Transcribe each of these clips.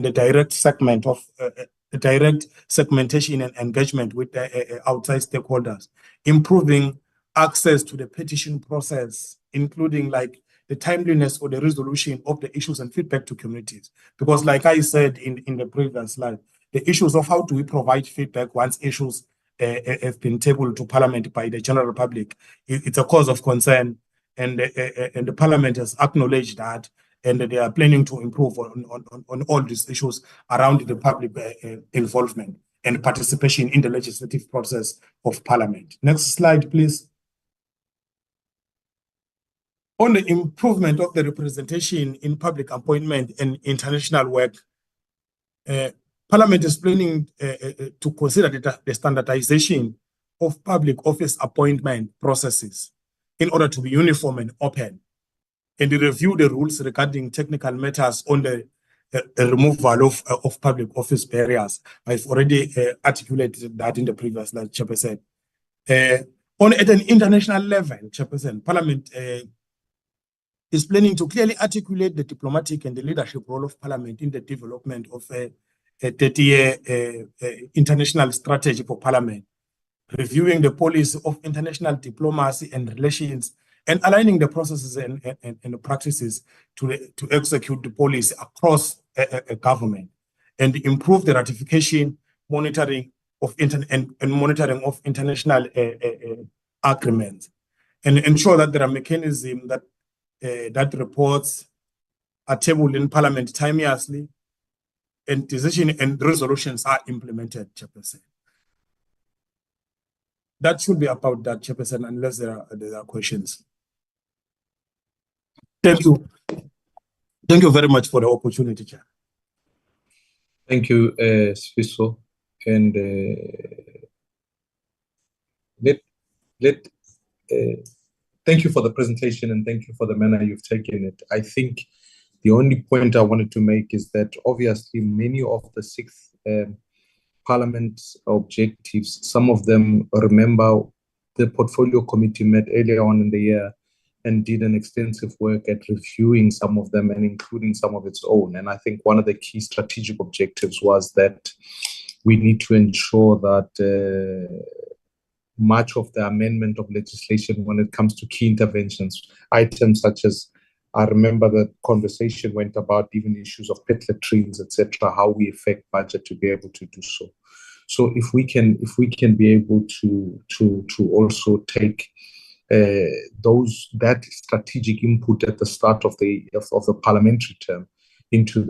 the direct segmentation and engagement with outside stakeholders, improving access to the petition process, including like the timeliness or the resolution of the issues and feedback to communities. Because like I said in the previous slide, the issues of how do we provide feedback once issues have been tabled to Parliament by the general public, it's a cause of concern, and the Parliament has acknowledged that, and they are planning to improve on all these issues around the public involvement and participation in the legislative process of Parliament. Next slide, please. On the improvement of the representation in public appointment and international work, Parliament is planning to consider the standardization of public office appointment processes in order to be uniform and open, and review the rules regarding technical matters on the removal of public office barriers. I've already articulated that in the previous slide, Chairperson. At an international level, Chairperson, Parliament is planning to clearly articulate the diplomatic and the leadership role of Parliament in the development of a 30-year international strategy for Parliament, reviewing the policy of international diplomacy and relations, and aligning the processes and the practices to execute the policy across a government, and improve the ratification, monitoring of monitoring of international agreements, and ensure that there are mechanisms that reports are tabled in Parliament timeously, and decision and resolutions are implemented, Chairperson. That should be about that, Chairperson, unless there are questions. Thank you. Thank you very much for the opportunity, Chair. Thank you, Sfiso. And thank you for the presentation, and thank you for the manner you've taken it. I think the only point I wanted to make is that obviously many of the 6 Parliament objectives, some of them, remember, the Portfolio Committee met earlier on in the year and did an extensive work at reviewing some of them and including some of its own. And I think one of the key strategic objectives was that we need to ensure that much of the amendment of legislation when it comes to key interventions, items such as, I remember the conversation went about even issues of pet latrines, etc., how we affect budget to be able to do so. So if we can be able to also take that strategic input at the start of the parliamentary term into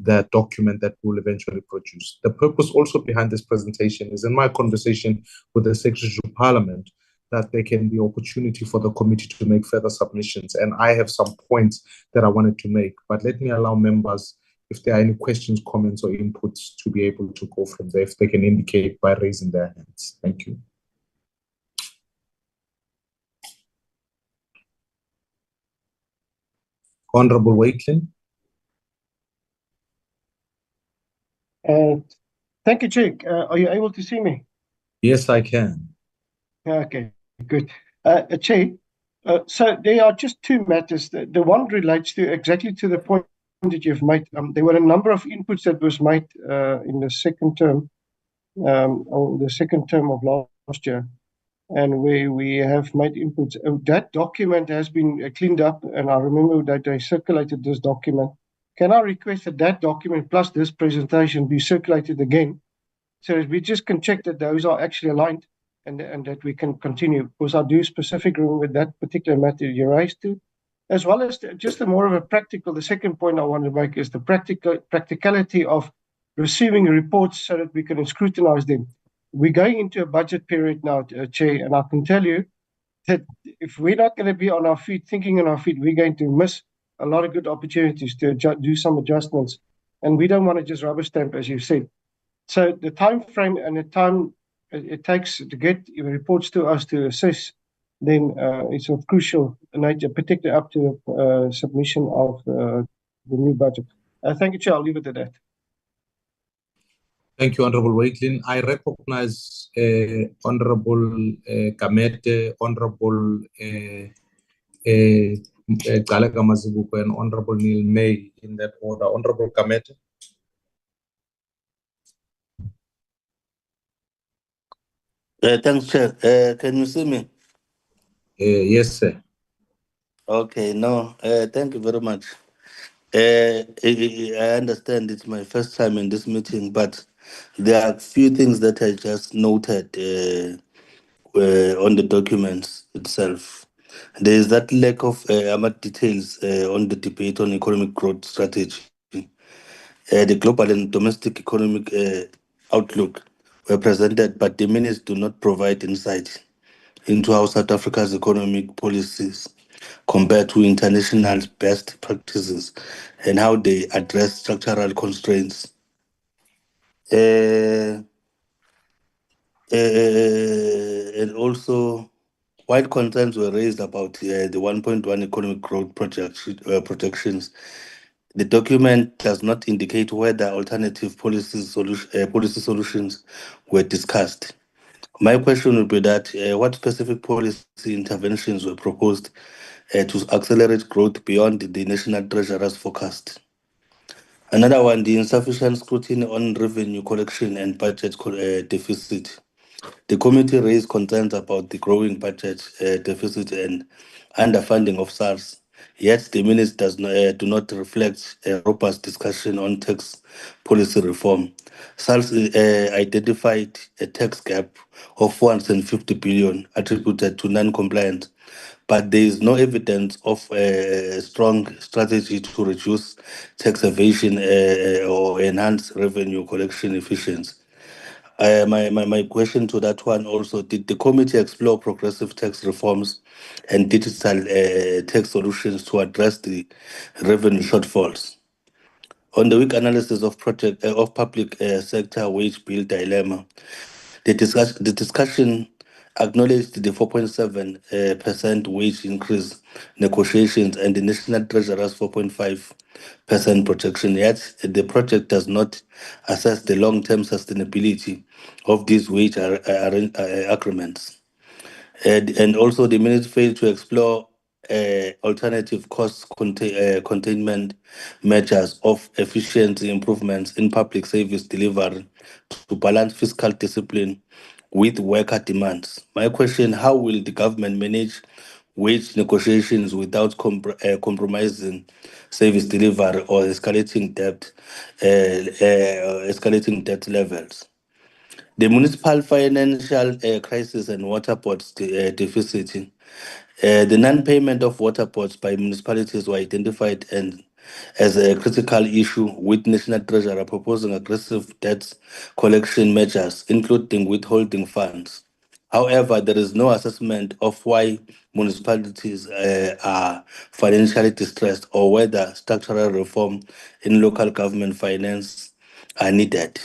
that document that we'll eventually produce. The purpose also behind this presentation is, in my conversation with the Secretary of Parliament, that there can be opportunity for the committee to make further submissions. And I have some points that I wanted to make, but let me allow members, if there are any questions, comments, or inputs, to be able to go from there, if they can indicate by raising their hands. Thank you. Honorable Wakelin. Thank you, Jake. Are you able to see me? Yes, I can. Okay, good. Chair, so there are just 2 matters. The one relates to exactly to the point that you've made. There were a number of inputs that was made in the second term, or the second term of last year, and we have made inputs. That document has been cleaned up, and I remember that they circulated this document. Can I request that that document plus this presentation be circulated again, so that we just can check that those are actually aligned, and that we can continue? Because I do specifically with that particular matter you raised to, as well as just a more of a practical. The second point I want to make is the practicality of receiving reports so that we can scrutinize them. We're going into a budget period now, Chair, and I can tell you that if we're not going to be on our feet, thinking on our feet, we're going to miss a lot of good opportunities to do some adjustments, and we don't want to just rubber stamp, as you said. So the time frame and the time it takes to get reports to us to assess, then it's of crucial nature, particularly up to the submission of the new budget. Thank you, Chair. I'll leave it at that. Thank you, Honorable Wakelin. I recognize Honorable Kamete, Honorable Galega Mazibuko, and Honorable Neil May in that order. Honorable Kamete. Thanks, Chair. Can you see me? Yes, sir. Okay, no, thank you very much. I understand it's my first time in this meeting, but there are a few things that I just noted on the documents itself. There is that lack of details on the debate on economic growth strategy. The global and domestic economic outlook were presented, but the minutes do not provide insight into how South Africa's economic policies compare to international best practices and how they address structural constraints. And also, while concerns were raised about the 1.1 economic growth projections, the document does not indicate whether alternative policy solutions were discussed. My question would be that what specific policy interventions were proposed to accelerate growth beyond the National Treasurer's forecast? Another one, the insufficient scrutiny on revenue collection and budget deficit. The committee raised concerns about the growing budget deficit and underfunding of SARS. Yet the minutes do not reflect a robust discussion on tax policy reform. SARS identified a tax gap of 450 billion attributed to non-compliance, but there is no evidence of a strong strategy to reduce tax evasion or enhance revenue collection efficiency. My question to that one also, did the committee explore progressive tax reforms and digital tax solutions to address the revenue shortfalls? On the weak analysis of public sector wage bill dilemma, the discussion acknowledged the 4.7% wage increase negotiations and the National Treasurer's 4.5% projection. Yet the project does not assess the long-term sustainability of these wage agreements. And also the minutes failed to explore alternative cost containment measures of efficiency improvements in public service delivery to balance fiscal discipline with worker demands. My question, how will the government manage wage negotiations without compromising service delivery or escalating debt levels? The municipal financial crisis and water boards deficit. The non-payment of water boards by municipalities were identified as a critical issue, with National Treasurer proposing aggressive debt collection measures, including withholding funds. However, there is no assessment of why municipalities are financially distressed or whether structural reform in local government finance are needed.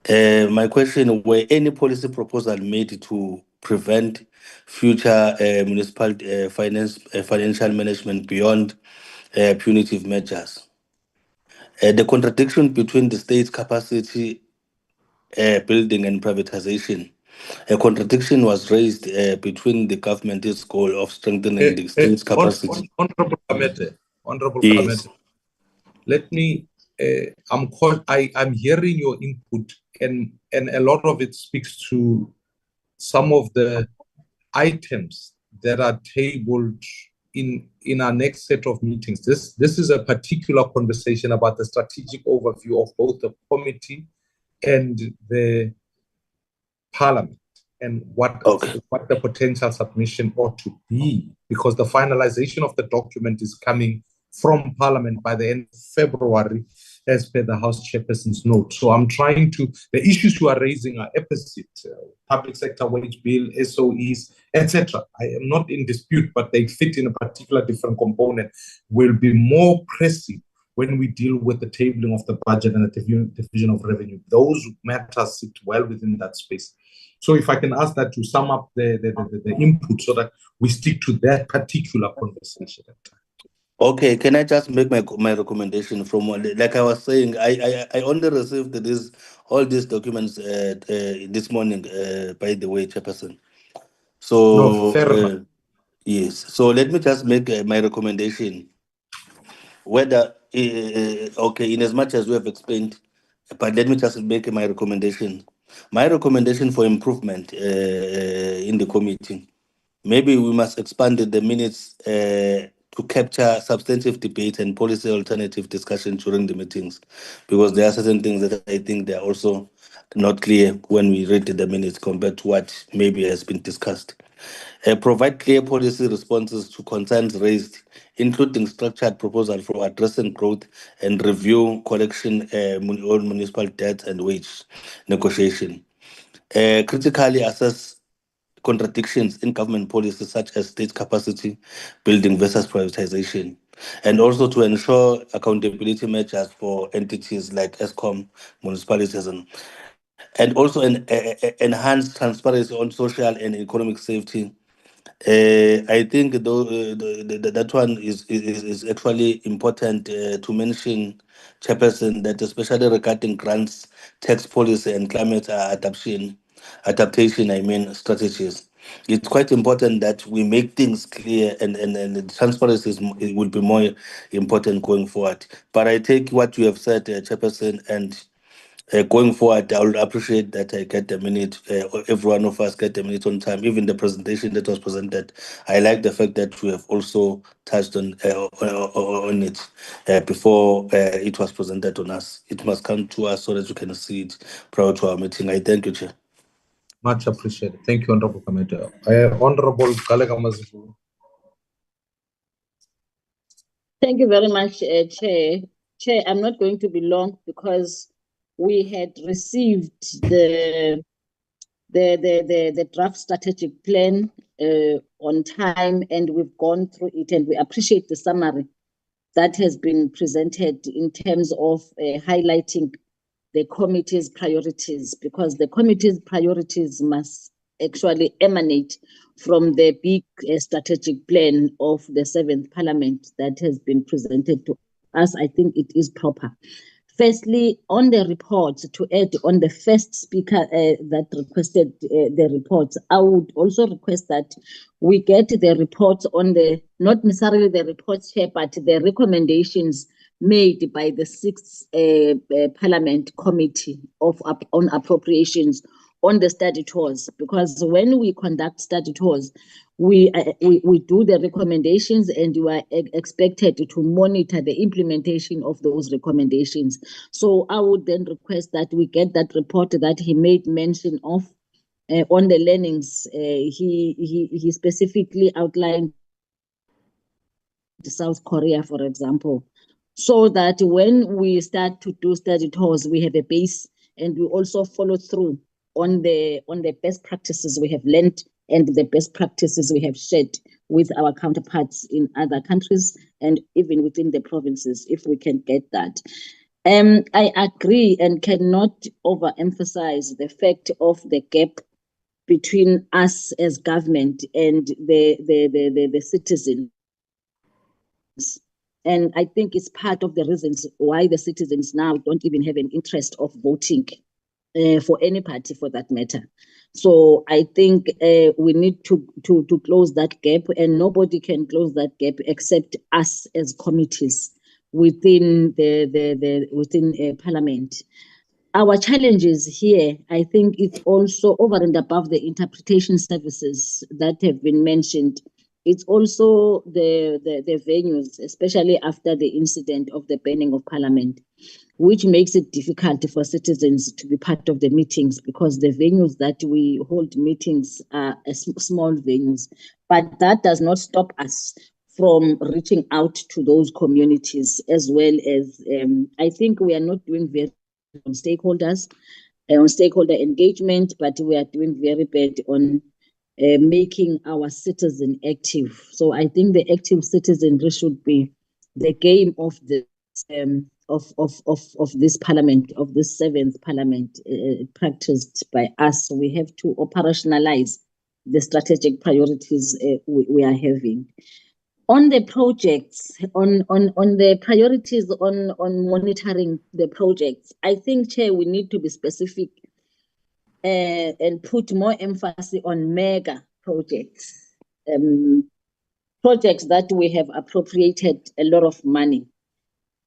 My question, were any policy proposal made to prevent future municipal financial management beyond punitive measures? The contradiction between the state's capacity building and privatization. A contradiction was raised between the government's goal of strengthening the state's capacity. Honorable Kamete, Yes. let me. I'm hearing your input, and a lot of it speaks to some of the items that are tabled in our next set of meetings. This is a particular conversation about the strategic overview of both the committee and the parliament, and what the potential submission ought to be, because the finalization of the document is coming from parliament by the end of February, as per the House Chairperson's note. So I'm trying to, the issues you are raising are opposite, public sector wage bill, SOEs, etc. I am not in dispute, but they fit in a particular different component, will be more pressing when we deal with the tabling of the budget and the division of revenue. Those matters sit well within that space. So if I can ask that to sum up the input so that we stick to that particular conversation. Okay, can I just make my recommendation from like I was saying, I only received all these documents this morning, by the way, Chairperson. So No, fair enough. yes, so let me just make my recommendation. Whether okay, in as much as we have explained, but let me just make my recommendation. My recommendation for improvement in the committee, maybe we must expand the minutes to capture substantive debate and policy alternative discussion during the meetings, because there are certain things that I think they are also not clear when we read the minutes compared to what maybe has been discussed. Provide clear policy responses to concerns raised, including structured proposal for addressing growth and review collection on municipal debt and wage negotiation. Critically assess contradictions in government policies such as state capacity building versus privatization, and also to ensure accountability measures for entities like ESCOM, municipalities, and also enhance transparency on social and economic safety. I think that one is actually important to mention, Chairperson, that especially regarding grants, tax policy, and climate adaptation, strategies. It's quite important that we make things clear, and the transparency it will be more important going forward. But I take what you have said, Chairperson, and going forward, I would appreciate that I get a minute, every one of us get a minute on time, even the presentation that was presented. I like the fact that we have also touched on it before it was presented on us. It must come to us so that we can see it prior to our meeting. I thank you, Chair. Much appreciated. Thank you, Honorable Commander. Honorable Galega Mazibu. Thank you very much, Chair. Chair, I'm not going to be long because we had received the draft strategic plan on time, and we've gone through it, and we appreciate the summary that has been presented in terms of highlighting the committee's priorities, because the committee's priorities must actually emanate from the big strategic plan of the 7th Parliament that has been presented to us. I think it is proper. Firstly, on the report, to add on the first speaker that requested the reports, I would also request that we get the reports on the, not necessarily the reports here, but the recommendations made by the 6th Parliament Committee on Appropriations on the study tours, because when we conduct study tours, we do the recommendations, and you are expected to monitor the implementation of those recommendations. So I would then request that we get that report that he made mention of on the learnings. He specifically outlined South Korea, for example, so that when we start to do study tours, we have a base, and we also follow through on the best practices we have learned and the best practices we have shared with our counterparts in other countries and even within the provinces, if we can get that. I agree and cannot overemphasize the fact of the gap between us as government and the citizens. And I think it's part of the reasons why the citizens now don't even have an interest of voting for any party, for that matter. So I think we need to close that gap, and nobody can close that gap except us as committees within within Parliament. Our challenges here, I think, it's also over and above the interpretation services that have been mentioned. It's also the venues, especially after the incident of the burning of Parliament, which makes it difficult for citizens to be part of the meetings, because the venues that we hold meetings are small venues. But that does not stop us from reaching out to those communities, as well as I think we are not doing very on stakeholders, on stakeholder engagement, but we are doing very bad on making our citizen active. So I think the active citizenry should be the game of the of this Parliament, of this 7th Parliament, practiced by us. So we have to operationalize the strategic priorities we are having. On the projects, on the priorities on monitoring the projects, I think, Chair, we need to be specific and put more emphasis on mega projects, projects that we have appropriated a lot of money.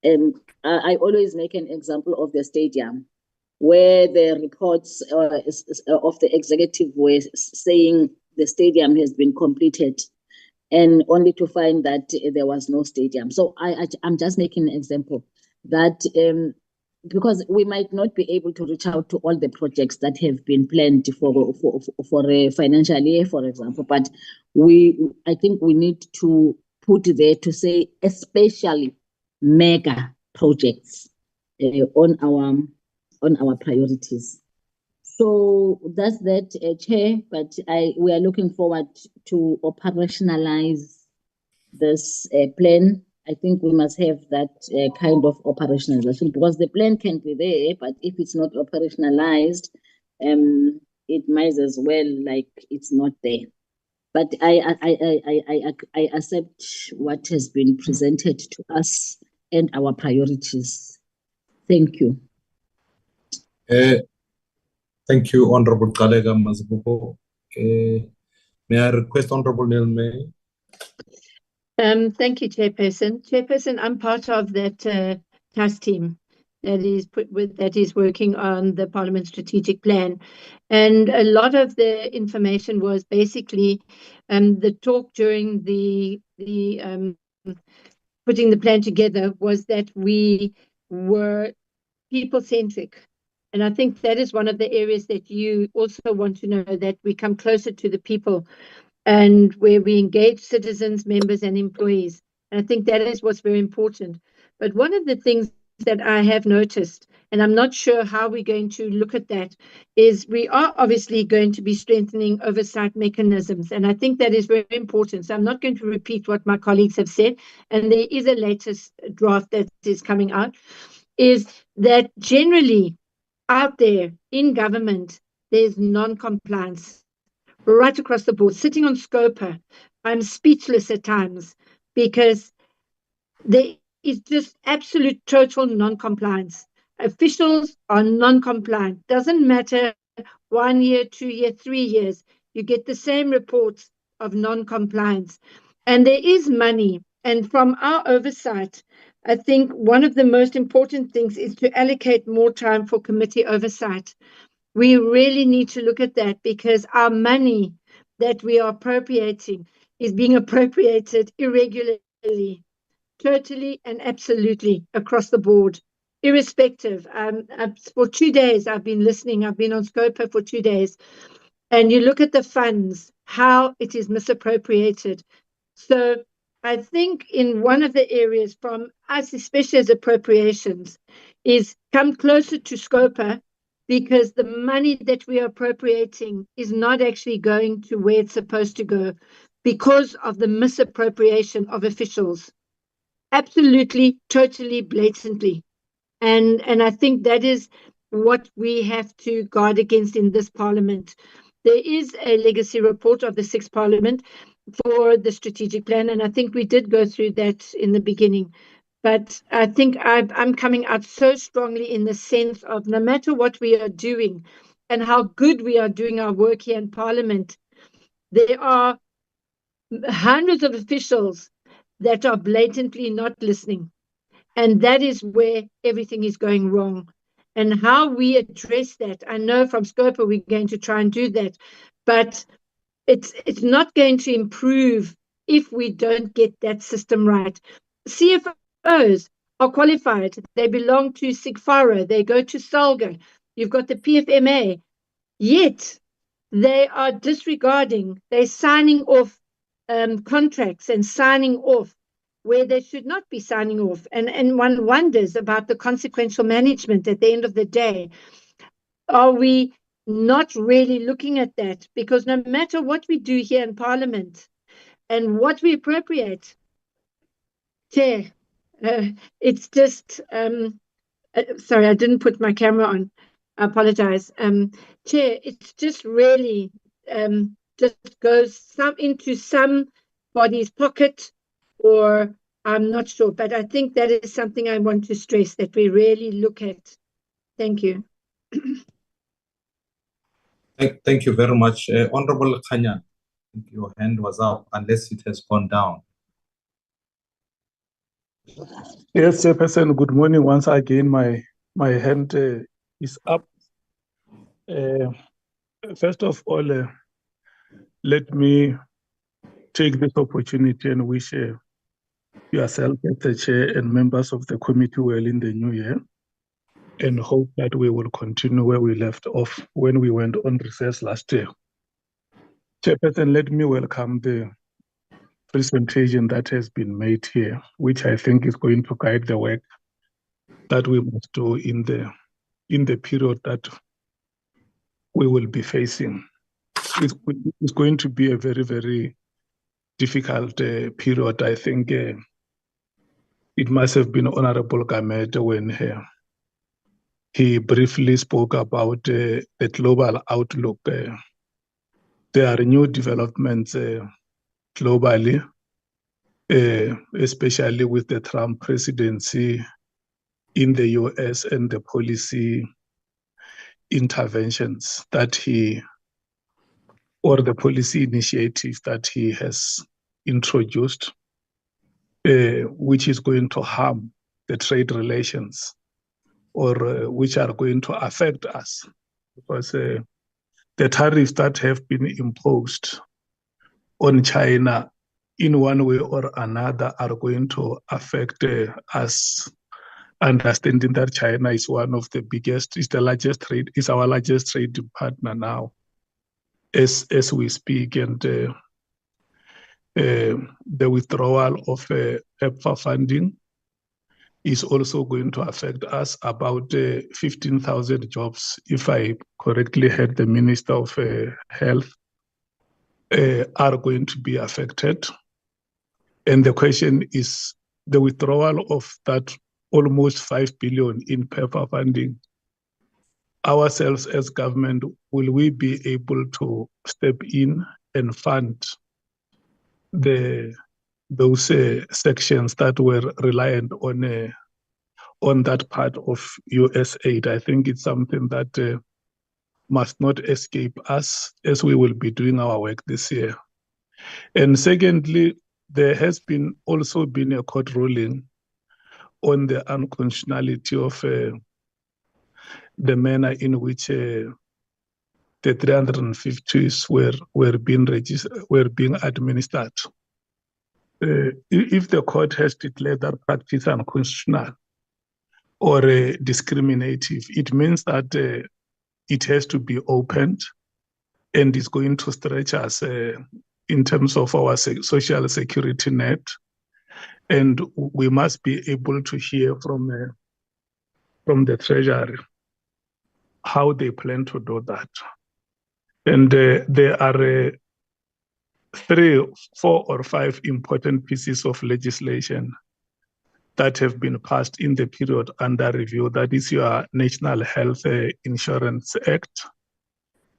I always make an example of the stadium. where the reports of the executive were saying the stadium has been completed, and only to find that there was no stadium. So I'm just making an example that because we might not be able to reach out to all the projects that have been planned for a financial year, for example, but I think we need to put there to say especially mega projects on our priorities. So that's that, Chair, but we are looking forward to operationalize this plan. I think we must have that kind of operationalization, because the plan can be there, but if it's not operationalized, it might as well like it's not there. But I accept what has been presented to us and our priorities. Thank you. Thank you, Honorable Kalega Mazibuko. May I request Honorable Neil May? Thank you, Chairperson. Chairperson, I'm part of that task team that is working on the Parliament strategic plan, and a lot of the information was basically the talk during the putting the plan together was that we were people-centric. And I think that is one of the areas that you also want to know, that we come closer to the people and where we engage citizens, members, and employees. And I think that is what's very important. But one of the things that I have noticed, and I'm not sure how we're going to look at that, is we are obviously going to be strengthening oversight mechanisms. And I think that is very important. So I'm not going to repeat what my colleagues have said. And there is a latest draft that is coming out, is that generally out there in government, there's non-compliance right across the board. Sitting on Scopa, I'm speechless at times, because there is just absolute total non-compliance. Officials are non-compliant. Doesn't matter 1 year, 2 year, 3 years, you get the same reports of non-compliance. And there is money. And from our oversight, I think one of the most important things is to allocate more time for committee oversight. We really need to look at that, because our money that we are appropriating is being appropriated irregularly, totally and absolutely across the board, irrespective. For 2 days, I've been listening. I've been on Scopa for 2 days. And you look at the funds, how it is misappropriated. So I think in one of the areas from us, especially as appropriations, is come closer to Scopa, because the money that we are appropriating is not actually going to where it's supposed to go because of the misappropriation of officials. Absolutely, totally, blatantly. And I think that is what we have to guard against in this Parliament. There is a legacy report of the 6th Parliament for the strategic plan, and I think we did go through that in the beginning. But I think I'm coming out so strongly in the sense of no matter what we are doing and how good we are doing our work here in Parliament, there are hundreds of officials that are blatantly not listening. And that is where everything is going wrong. And how we address that, I know from Scopa we're going to try and do that, but it's not going to improve if we don't get that system right. CFOs are qualified. They belong to SIGFARA. They go to SALGA. You've got the PFMA. Yet they are disregarding. They're signing off contracts and signing off where they should not be signing off. And one wonders about the consequential management at the end of the day. Are we not really looking at that? Because no matter what we do here in Parliament and what we appropriate, Chair, it's just, sorry, I didn't put my camera on. I apologize. Chair, it's just really just goes into somebody's pocket, or I'm not sure. But I think that is something I want to stress, that we really look at. Thank you. Thank you very much. Honorable Khanya, your hand was up, unless it has gone down. Yes, Chairperson, good morning. Once again, my hand is up. First of all, let me take this opportunity and wish yourself as the chair and members of the committee well in the new year, and hope that we will continue where we left off when we went on recess last year. Chairperson, let me welcome the presentation that has been made here, which I think is going to guide the work that we must do in the period that we will be facing. It's going to be a very, very difficult period. I think it must have been Honorable Gamet when he briefly spoke about the global outlook. There are new developments globally, especially with the Trump presidency in the US and the policy interventions that or the policy initiatives that he has introduced, which is going to harm the trade relations, or which are going to affect us, because the tariffs that have been imposed on China in one way or another are going to affect us, understanding that China is one of the biggest, is our largest trading partner now as we speak, and the withdrawal of PEPFAR funding is also going to affect us. About 15,000 jobs, if I correctly heard the Minister of Health, are going to be affected. And the question is, the withdrawal of that almost 5 billion in PEPFAR funding, ourselves as government, will we be able to step in and fund those sections that were reliant on that part of US aid? I think it's something that must not escape us as we will be doing our work this year. And secondly, there has also been a court ruling on the unconstitutionality of the manner in which the 350s were being administered. If the court has declared that practice unconstitutional or discriminative, it means that it has to be opened and is going to stretch us in terms of our social security net. And we must be able to hear from the Treasury how they plan to do that. And there are 3, 4, or 5 important pieces of legislation that have been passed in the period under review. That is your National Health Insurance Act.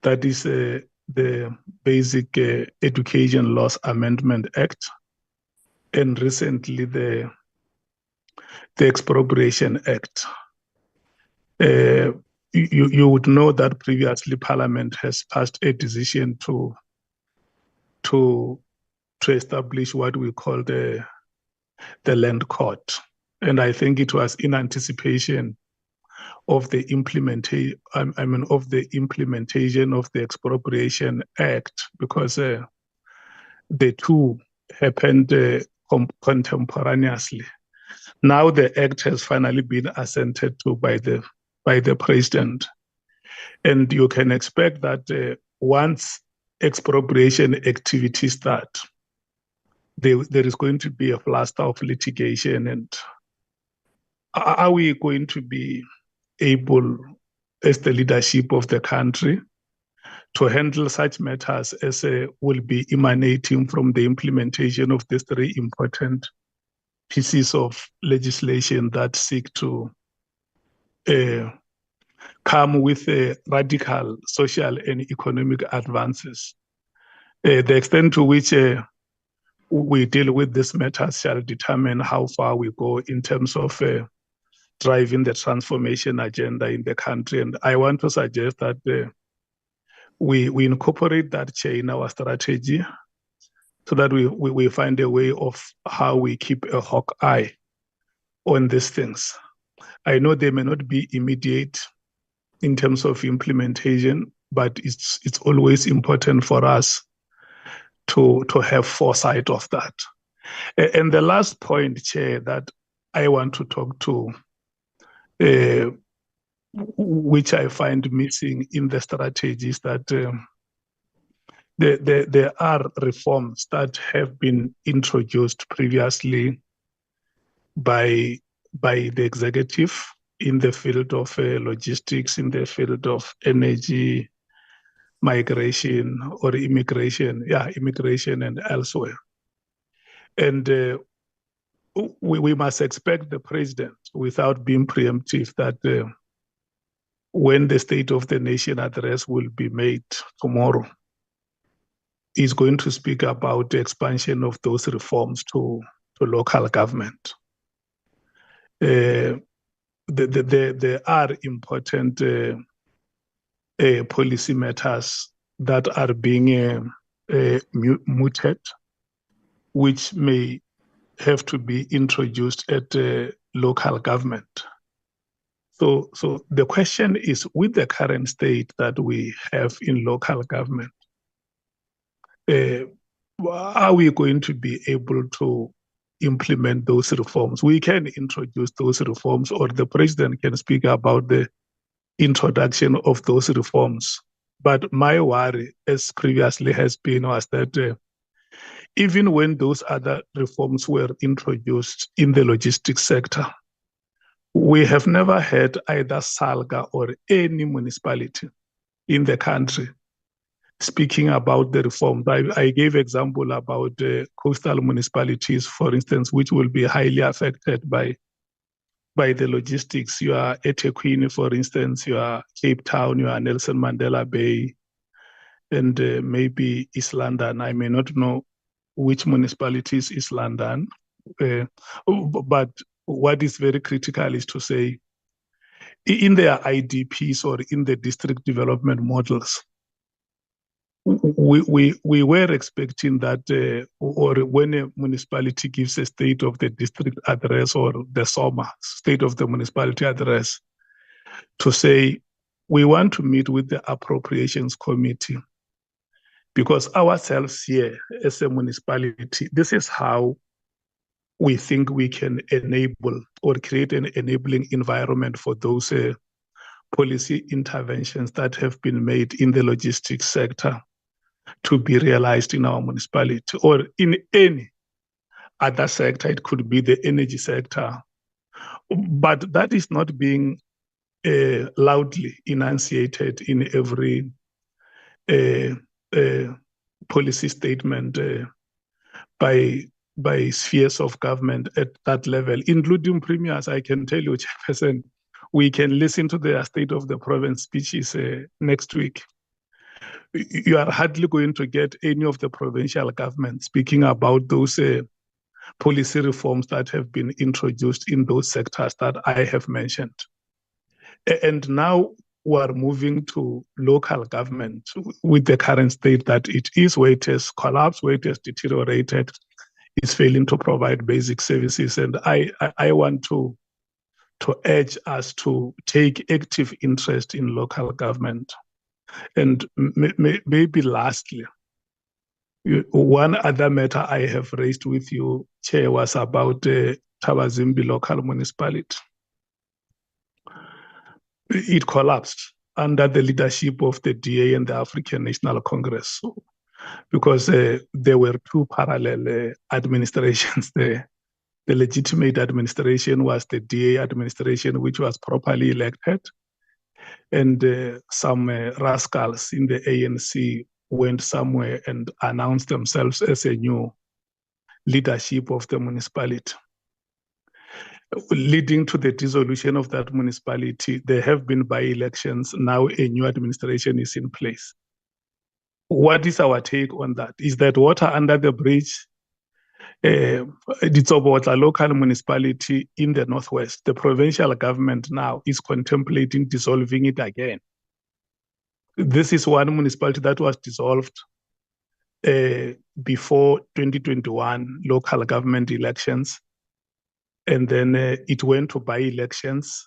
That is the Basic Education Laws Amendment Act. And recently the Expropriation Act. You would know that previously Parliament has passed a decision to establish what we call the Land Court, and I think it was in anticipation of the implementation of the Expropriation Act, because the two happened contemporaneously. Now the act has finally been assented to by the president, and you can expect that once expropriation activities start, there is going to be a fluster of litigation. And are we going to be able, as the leadership of the country, to handle such matters as will be emanating from the implementation of these 3 important pieces of legislation that seek to come with radical social and economic advances? The extent to which we deal with this matter shall determine how far we go in terms of driving the transformation agenda in the country. And I want to suggest that we incorporate that in our strategy, so that we find a way of how we keep a hawk eye on these things. I know they may not be immediate in terms of implementation, but it's always important for us to have foresight of that. And the last point, Chair, that I want to talk to, which I find missing in the strategy, is that there are reforms that have been introduced previously by the executive in the field of logistics, in the field of energy, migration or immigration, immigration and elsewhere. And we must expect the president, without being preemptive, that when the State of the Nation address will be made tomorrow, he's going to speak about the expansion of those reforms to local government. There are important policy matters that are being mooted, which may have to be introduced at local government. So the question is, with the current state that we have in local government, are we going to be able to implement those reforms? We can introduce those reforms, or the president can speak about the introduction of those reforms. But my worry, as previously has been, was that even when those other reforms were introduced in the logistics sector, we have never had either SALGA or any municipality in the country speaking about the reform. I gave example about coastal municipalities, for instance, which will be highly affected by the logistics. You are eThekwini, for instance, you are Cape Town, you are Nelson Mandela Bay, and maybe East London. I may not know which municipalities is London, but what is very critical is to say, in their IDPs or in the district development models, we were expecting that, or when a municipality gives a state of the district address or the SOMA, state of the municipality address, to say, we want to meet with the Appropriations Committee, because ourselves here as a municipality, this is how we think we can enable or create an enabling environment for those policy interventions that have been made in the logistics sector to be realized in our municipality or in any other sector. It could be the energy sector, but that is not being loudly enunciated in every policy statement by spheres of government at that level, including premiers. I can tell you, Chairperson, we can listen to the State of the Province speeches next week. You are hardly going to get any of the provincial government speaking about those policy reforms that have been introduced in those sectors that I have mentioned. And now we are moving to local government with the current state that it is where it has collapsed, where it has deteriorated, is failing to provide basic services. And I want to urge us to take active interest in local government. And maybe lastly, one other matter I have raised with you, Chair, was about Tabazimbi local municipality. It collapsed under the leadership of the DA and the African National Congress, because there were two parallel administrations there. The legitimate administration was the DA administration, which was properly elected, and some rascals in the ANC went somewhere and announced themselves as a new leadership of the municipality. Leading to the dissolution of that municipality, there have been by-elections. Now a new administration is in place. What is our take on that? Is that water under the bridge? It's about a local municipality in the Northwest. The provincial government now is contemplating dissolving it again. This is one municipality that was dissolved before 2021 local government elections. And then it went to by-elections.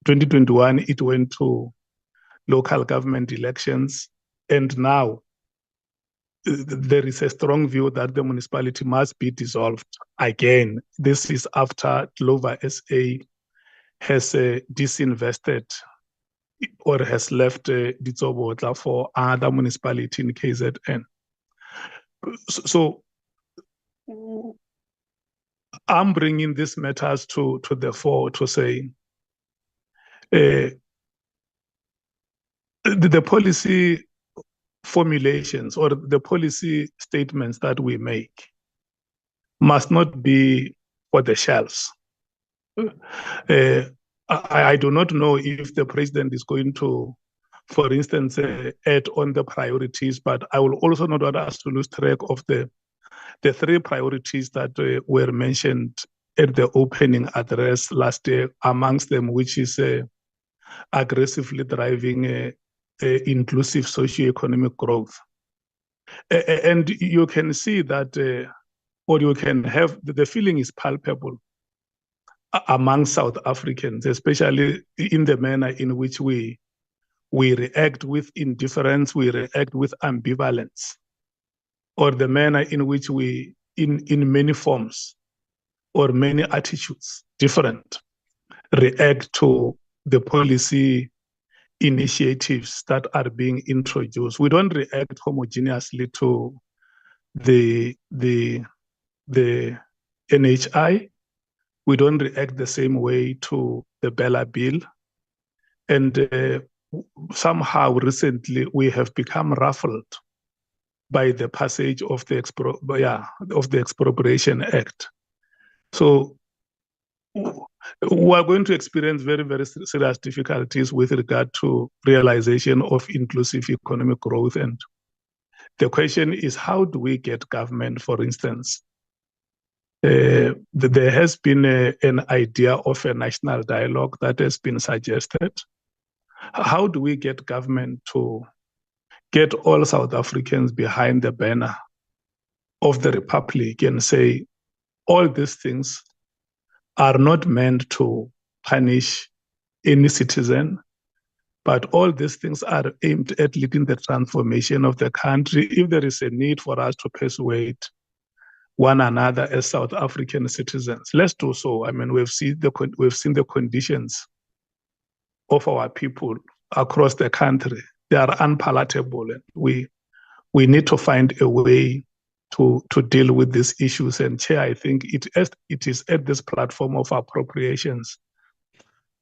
2021, it went to local government elections. And now there is a strong view that the municipality must be dissolved again. This is after Glover SA has disinvested or has left Ditsobotla for another municipality in KZN. So I'm bringing these matters to the fore to say the policy formulations or the policy statements that we make must not be for the shelves. I do not know if the president is going to, for instance, add on the priorities, but I will also not want us to lose track of the three priorities that were mentioned at the opening address last year, amongst them, which is aggressively driving inclusive socio-economic growth. And you can see that, or you can have, the feeling is palpable among South Africans, especially in the manner in which we react with indifference, we react with ambivalence, or the manner in which we, in many forms or many attitudes, different, react to the policy initiatives that are being introduced. We don't react homogeneously to the NHI. We don't react the same way to the Bella Bill. And somehow recently we have become ruffled by the passage of the Expropriation Act. So we are going to experience very, very serious difficulties with regard to realization of inclusive economic growth. And the question is, how do we get government, for instance? There has been an idea of a national dialogue that has been suggested. How do we get government to get all South Africans behind the banner of the Republic and say, all these things are not meant to punish any citizen, but all these things are aimed at leading the transformation of the country. If there is a need for us to persuade one another as South African citizens, let's do so. I mean, we've seen the conditions of our people across the country. They are unpalatable, and we need to find a way to deal with these issues. And Chair, I think it is at this platform of appropriations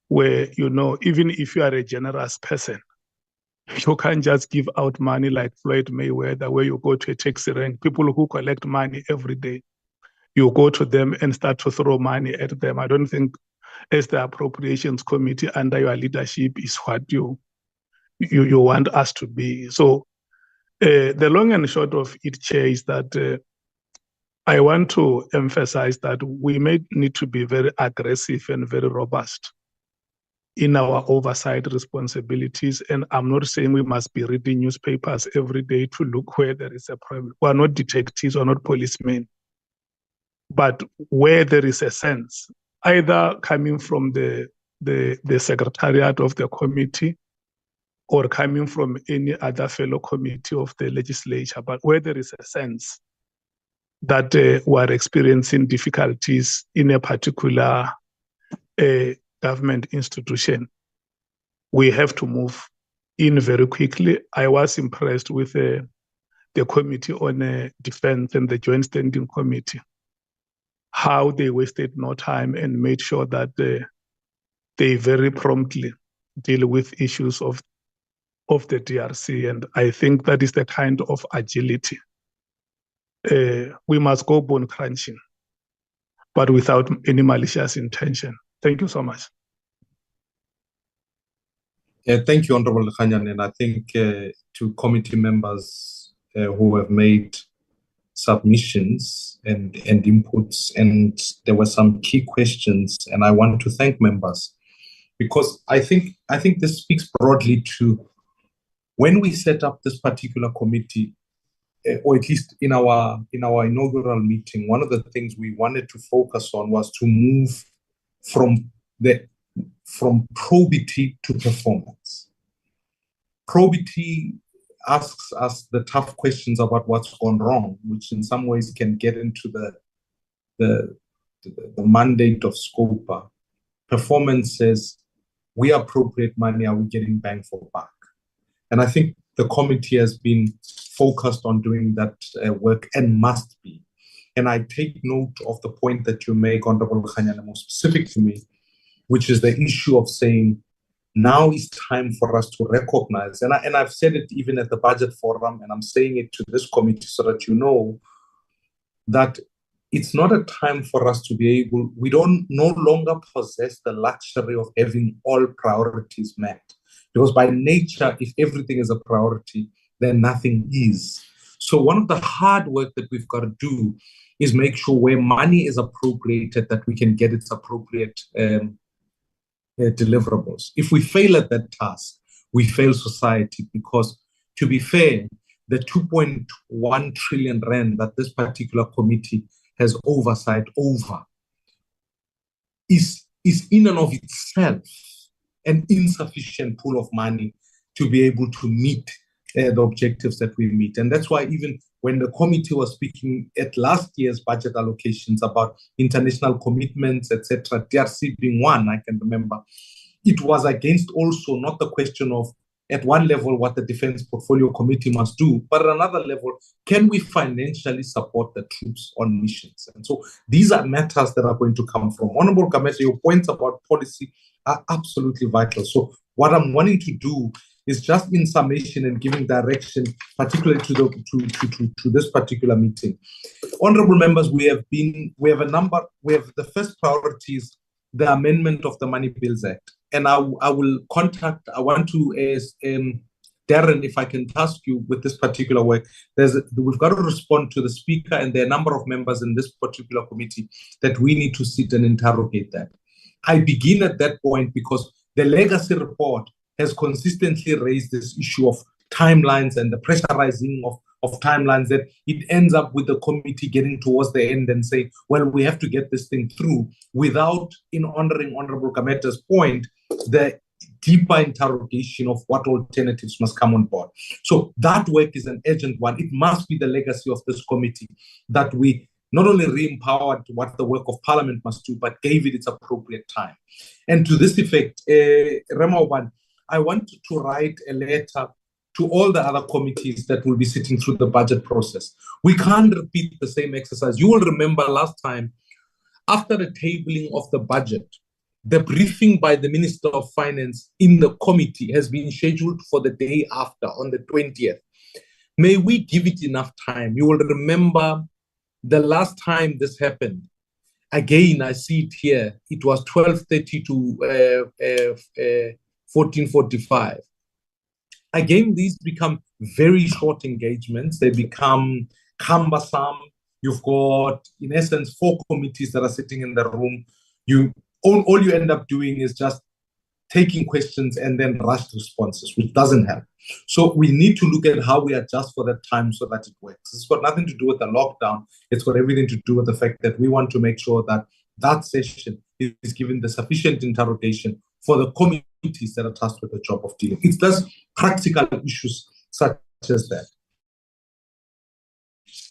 where, you know, even if you are a generous person, you can't just give out money like Floyd Mayweather, where you go to a taxi rank, people who collect money every day, you go to them and start to throw money at them. I don't think, as the Appropriations Committee under your leadership, is what you want us to be. So the long and short of it, Chair, is that I want to emphasize that we may need to be very aggressive and very robust in our oversight responsibilities. And I'm not saying we must be reading newspapers every day to look where there is a problem. We are not detectives, we are not policemen. But where there is a sense, either coming from the secretariat of the committee or coming from any other fellow committee of the legislature, but where there is a sense that we are experiencing difficulties in a particular government institution, we have to move in very quickly. I was impressed with the Committee on Defense and the Joint Standing Committee, how they wasted no time and made sure that they very promptly deal with issues of the DRC. And I think that is the kind of agility. We must go bone crunching, but without any malicious intention. Thank you so much. Thank you, Honorable Khanyan. And I think to committee members who have made submissions and inputs, and there were some key questions, and I want to thank members, because I think this speaks broadly to when we set up this particular committee, or at least in our inaugural meeting, one of the things we wanted to focus on was to move from probity to performance. Probity asks us the tough questions about what's gone wrong, which in some ways can get into the mandate of SCOPA. Performance says, we appropriate money, are we getting bang for buck? And I think the committee has been focused on doing that work and must be. And I take note of the point that you make, Honorable Khanyana, more specific to me, which is the issue of saying, now is time for us to recognize, and I've said it even at the budget forum, and I'm saying it to this committee so that you know that it's not a time for us to be able, we don't no longer possess the luxury of having all priorities met. Because by nature, if everything is a priority, then nothing is. So one of the hard work that we've got to do is make sure where money is appropriated, that we can get its appropriate deliverables. If we fail at that task, we fail society, because to be fair, the 2.1 trillion rand that this particular committee has oversight over is in and of itself an insufficient pool of money to be able to meet the objectives that we meet. And that's why even when the committee was speaking at last year's budget allocations about international commitments, etc., DRC being one, I can remember, it was against also not the question of at one level what the Defense Portfolio Committee must do, but at another level, can we financially support the troops on missions? And so these are matters that are going to come from. Honorable Kamete, your points about policy are absolutely vital. So what I'm wanting to do is just in summation and giving direction, particularly to this particular meeting. Honorable members, we have the first priority is the amendment of the Money Bills Act. And I want to, Darren, if I can task you with this particular work, we've got to respond to the Speaker, and there are a number of members in this particular committee that we need to sit and interrogate that. I begin at that point because the legacy report has consistently raised this issue of timelines and the pressurizing of timelines, that it ends up with the committee getting towards the end and say, well, we have to get this thing through, without, in honoring Honorable Kamete's point, the deeper interrogation of what alternatives must come on board. So that work is an urgent one. It must be the legacy of this committee that we not only re-empowered what the work of Parliament must do, but gave it its appropriate time. And to this effect, Remawan, I want to write a letter to all the other committees that will be sitting through the budget process. We can't repeat the same exercise. You will remember last time, after the tabling of the budget, the briefing by the Minister of Finance in the committee has been scheduled for the day after, on the 20th. May we give it enough time? You will remember the last time this happened. Again, I see it here. It was 12:30 to 14:45. Again, these become very short engagements. They become cumbersome. You've got, in essence, 4 committees that are sitting in the room. All you end up doing is just taking questions and then rushed responses, which doesn't help. So we need to look at how we adjust for that time so that it works. It's got nothing to do with the lockdown. It's got everything to do with the fact that we want to make sure that that session is given the sufficient interrogation for the committees that are tasked with the job of dealing. It's just practical issues such as that.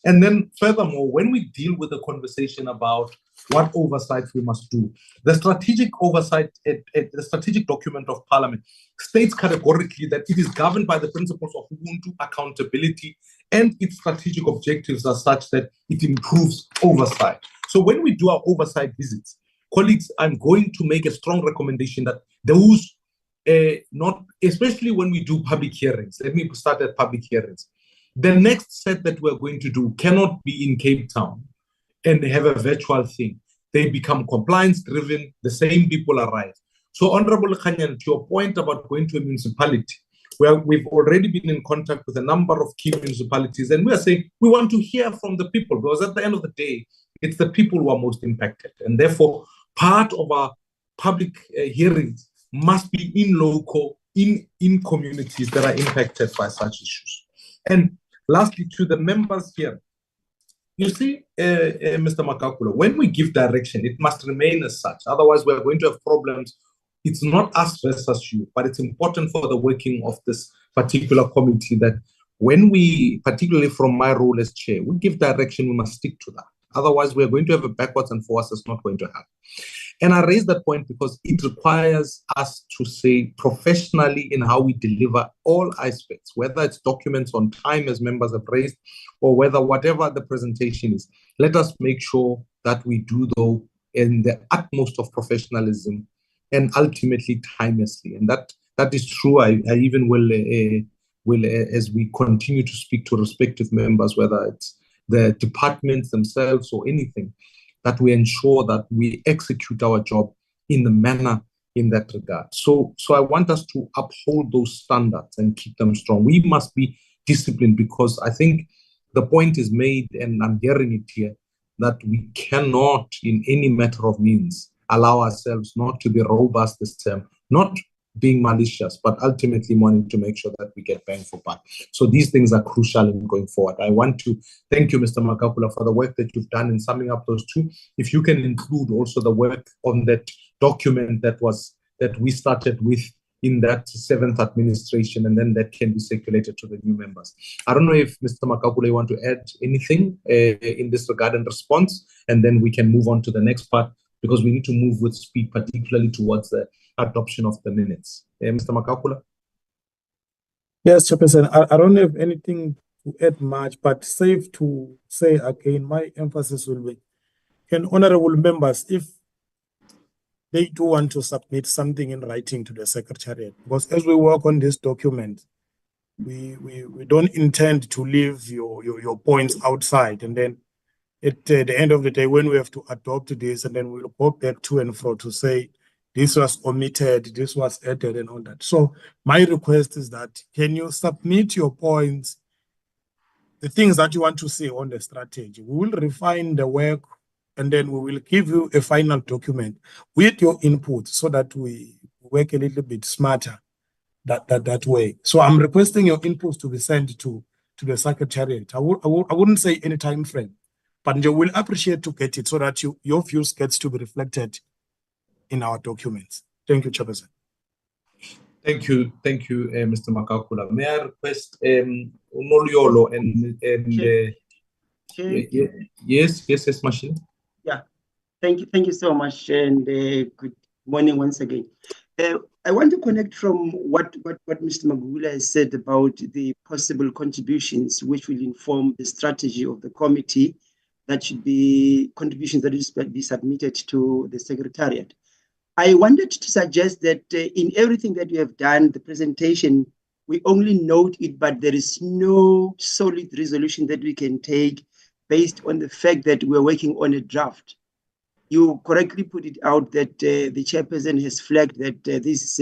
And then furthermore, when we deal with the conversation about what oversight we must do, the strategic oversight, the strategic document of Parliament states categorically that it is governed by the principles of Ubuntu, accountability, and its strategic objectives are such that it improves oversight. So when we do our oversight visits, colleagues, I'm going to make a strong recommendation that those, especially when we do public hearings, let me start at public hearings. The next set that we're going to do cannot be in Cape Town and have a virtual thing. They become compliance driven, the same people arrive. So Honorable Khanyan, to your point about going to a municipality, where we've already been in contact with a number of key municipalities, and we are saying we want to hear from the people, because at the end of the day, it's the people who are most impacted. And therefore, part of our public hearings must be in local, in communities that are impacted by such issues. And lastly, to the members here, you see, Mr. Makakula, when we give direction, it must remain as such. Otherwise, we're going to have problems it's not us versus you, but it's important for the working of this particular committee that when we, particularly from my role as chair, we give direction, we must stick to that. Otherwise, we're going to have a backwards and forwards that's not going to happen. And I raise that point because it requires us to say professionally in how we deliver all aspects, whether it's documents on time, as members have raised, or whether whatever the presentation is. Let us make sure that we do though in the utmost of professionalism and ultimately timelessly. And that is true. I even will, as we continue to speak to respective members, whether it's the departments themselves or anything, that we ensure that we execute our job in the manner in that regard. So I want us to uphold those standards and keep them strong. We must be disciplined because I think the point is made, and I'm hearing it here, that we cannot in any matter of means allow ourselves not to be robust this term, not being malicious, but ultimately wanting to make sure that we get bang for buck. So these things are crucial in going forward. I want to thank you, Mr. Makakula, for the work that you've done in summing up those two. If you can include also the work on that document that we started with in that 7th administration, and then that can be circulated to the new members. I don't know if Mr. Makakula, you want to add anything in this regard and response, and then we can move on to the next part, because we need to move with speed, particularly towards the adoption of the minutes. Mr. Makakula? Yes, Chairperson, I don't have anything to add much, but safe to say again, my emphasis will be, and honorable members, if they do want to submit something in writing to the Secretariat, because as we work on this document, we don't intend to leave your points outside, and then at the end of the day, when we have to adopt this, and then we'll go back to and fro to say, this was omitted, this was added, and all that. So my request is that, can you submit your points, the things that you want to see on the strategy? We will refine the work, and then we will give you a final document with your input so that we work a little bit smarter that way. So I'm requesting your inputs to be sent to the Secretariat. I wouldn't say any time frame, but you will appreciate to get it so that your views gets to be reflected in our documents. Thank you, Chairperson. Thank you, Mr. Makakula. May I request Unoliolo yes, Machine. Yeah, thank you so much, and good morning once again. I want to connect from what Mr. Magula has said about the possible contributions which will inform the strategy of the committee. That should be contributions that will be submitted to the Secretariat. I wanted to suggest that in everything that we have done, the presentation, we only note it, but there is no solid resolution that we can take based on the fact that we're working on a draft. You correctly put it out that the chairperson has flagged that this is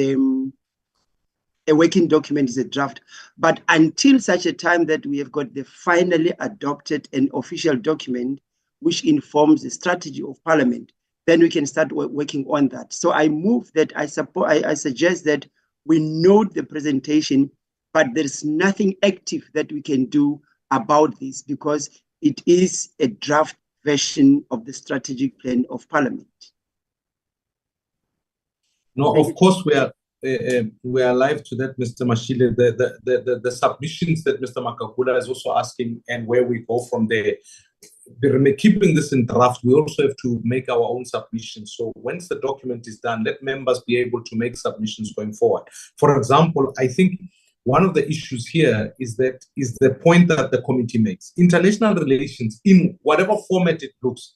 a working document, is a draft. But until such a time that we have got the finally adopted and official document which informs the strategy of Parliament, then we can start working on that. So I move that I suggest that we note the presentation, but there's nothing active that we can do about this because it is a draft version of the strategic plan of Parliament. No, of course we are alive to that, Mr. Mashile. The submissions that Mr. Makakula is also asking and where we go from there. Keeping this in draft, we also have to make our own submissions. So once the document is done, let members be able to make submissions going forward. For example, I think one of the issues here is the point that the committee makes. International relations, in whatever format it looks,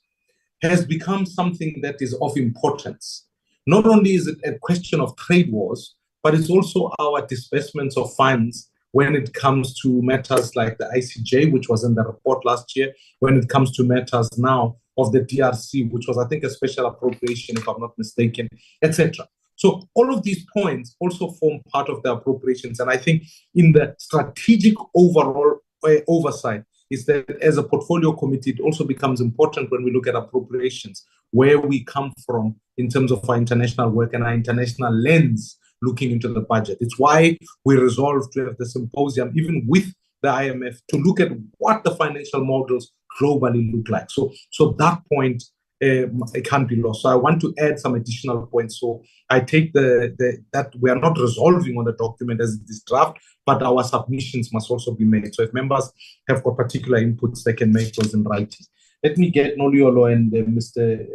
has become something that is of importance. Not only is it a question of trade wars, but it's also our disbursements of funds when it comes to matters like the ICJ, which was in the report last year, when it comes to matters now of the DRC, which was, I think, a special appropriation, if I'm not mistaken, etc. So all of these points also form part of the appropriations. And I think in the strategic overall oversight is that as a portfolio committee, it also becomes important when we look at appropriations, where we come from in terms of our international work and our international lens looking into the budget. It's why we resolved to have the symposium, even with the IMF, to look at what the financial models globally look like. So that point it can't be lost. So I want to add some additional points. So I take that we are not resolving on the document as it is draft, but our submissions must also be made. So if members have got particular inputs, they can make those in writing. Let me get Noliolo and Mr.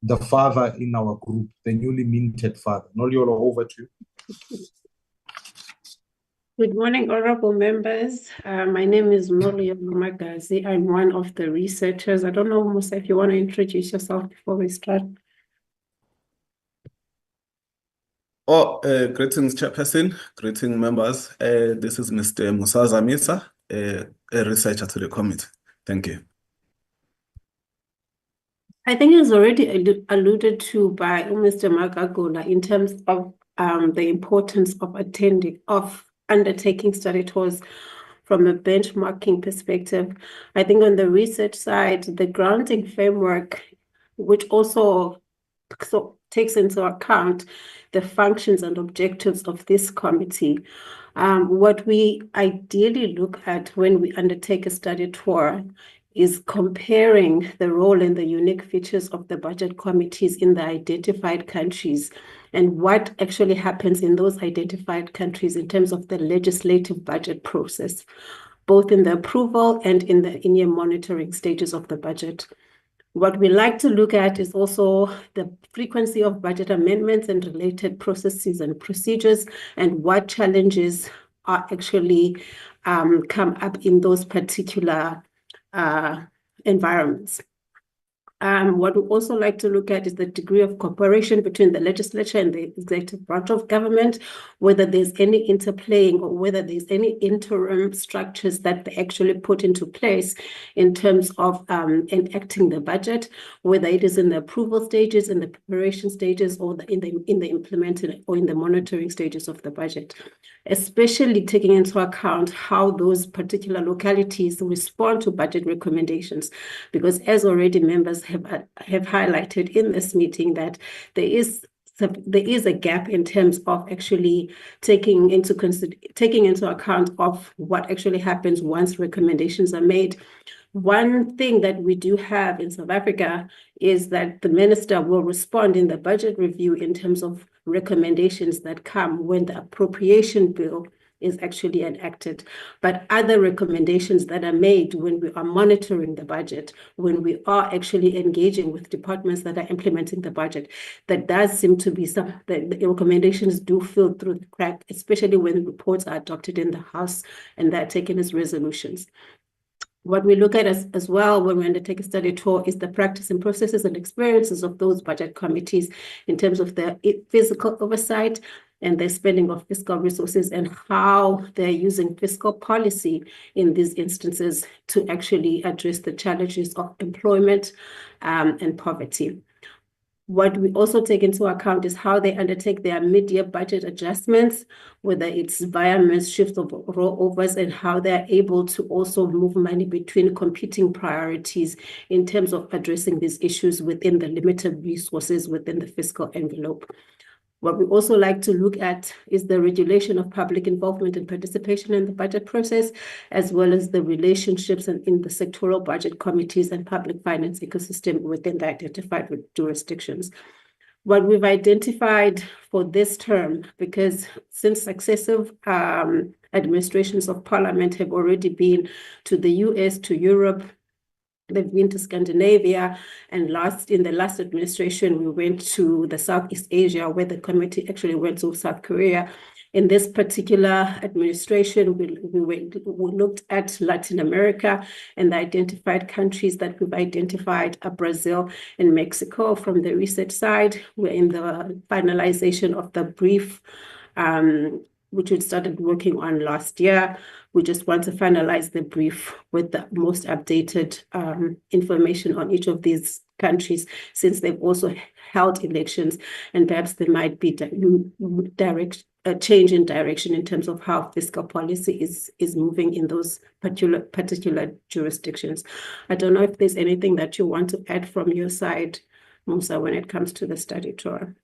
The father in our group, the newly minted father. Noliolo, over to you. Good morning, honorable members. My name is Noliolo Magazi. I'm one of the researchers. I don't know, Musa, if you want to introduce yourself before we start. Greetings, Chairperson. Greetings, members. This is Mr. Musa Zamisa, a researcher to the committee. Thank you. I think it was already alluded to by Mr. Magagola in terms of the importance of undertaking study tours from a benchmarking perspective. I think on the research side, the granting framework, which also takes into account the functions and objectives of this committee. What we ideally look at when we undertake a study tour is comparing the role and the unique features of the budget committees in the identified countries and what actually happens in those identified countries in terms of the legislative budget process, both in the approval and in the in-year monitoring stages of the budget. What we like to look at is also the frequency of budget amendments and related processes and procedures, and what challenges are actually come up in those particular environments. What we also like to look at is the degree of cooperation between the legislature and the executive branch of government, whether there's any interplaying or whether there's any interim structures that they actually put into place in terms of enacting the budget, whether it is in the approval stages, in the preparation stages, or in the implementing or in the monitoring stages of the budget, especially taking into account how those particular localities respond to budget recommendations, because as already members have highlighted in this meeting that there is a gap in terms of actually taking into account of what actually happens once recommendations are made. One thing that we do have in South Africa is that the minister will respond in the budget review in terms of recommendations that come when the appropriation bill is actually enacted. But other recommendations that are made when we are monitoring the budget, when we are actually engaging with departments that are implementing the budget, that does seem to be the recommendations do fall through the crack, especially when reports are adopted in the House and they're taken as resolutions. What we look at as well when we undertake a study tour is the practice and processes and experiences of those budget committees in terms of their physical oversight and their spending of fiscal resources and how they're using fiscal policy in these instances to actually address the challenges of employment and poverty. What we also take into account is how they undertake their mid-year budget adjustments, whether it's via shifts of rollovers, and how they're able to also move money between competing priorities in terms of addressing these issues within the limited resources within the fiscal envelope. What we also like to look at is the regulation of public involvement and participation in the budget process, as well as the relationships in the sectoral budget committees and public finance ecosystem within the identified jurisdictions. What we've identified for this term, because since successive administrations of parliament have already been to the US, to Europe, they've been to Scandinavia, and in the last administration, we went to the Southeast Asia, where the committee actually went to South Korea. In this particular administration, we looked at Latin America, and the identified countries that we've identified are Brazil and Mexico. From the research side, we're in the finalization of the brief, which we started working on last year. We just want to finalize the brief with the most updated information on each of these countries, since they've also held elections, and perhaps there might be a change in direction in terms of how fiscal policy is moving in those particular jurisdictions. I don't know if there's anything that you want to add from your side, Musa, when it comes to the study tour.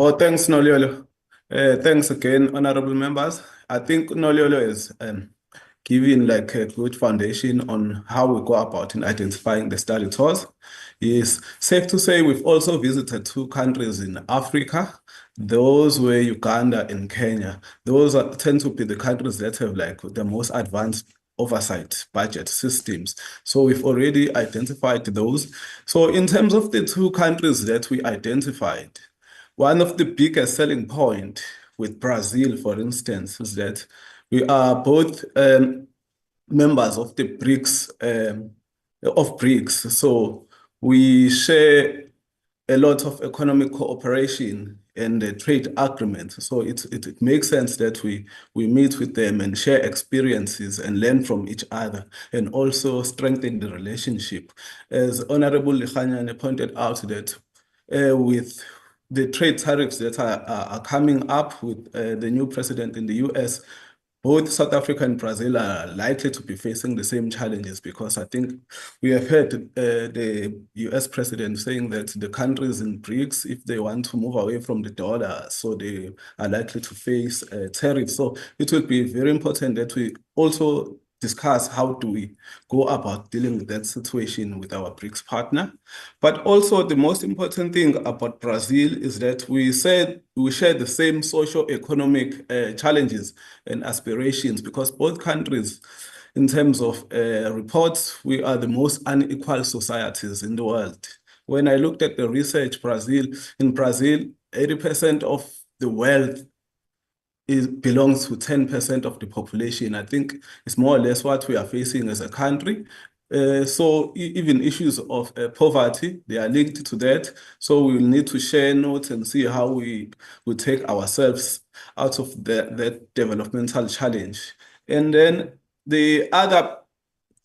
Oh, thanks, Noliolo. Thanks again, honorable members. I think Noliolo is giving like a good foundation on how we go about in identifying the study tours. It's safe to say we've also visited 2 countries in Africa. Those were Uganda and Kenya. Those tend to be the countries that have like the most advanced oversight budget systems. So we've already identified those. So in terms of the 2 countries that we identified, one of the biggest selling point with Brazil, for instance, is that we are both members of the BRICS. So we share a lot of economic cooperation and the trade agreement. So it makes sense that we meet with them and share experiences and learn from each other and also strengthen the relationship. As Honorable Likhanyane pointed out that with the trade tariffs that are coming up with the new president in the US, both South Africa and Brazil are likely to be facing the same challenges, because I think we have heard the US president saying that the countries in BRICS, if they want to move away from the dollar, so they are likely to face tariffs. So it will be very important that we also discuss how do we go about dealing with that situation with our BRICS partner. But also the most important thing about Brazil is that we said we share the same socio-economic challenges and aspirations, because both countries, in terms of reports, we are the most unequal societies in the world. When I looked at the research, in Brazil, 80% of the wealth belongs to 10% of the population. I think it's more or less what we are facing as a country. So even issues of poverty, they are linked to that. So we will need to share notes and see how we will take ourselves out of that developmental challenge. And then the other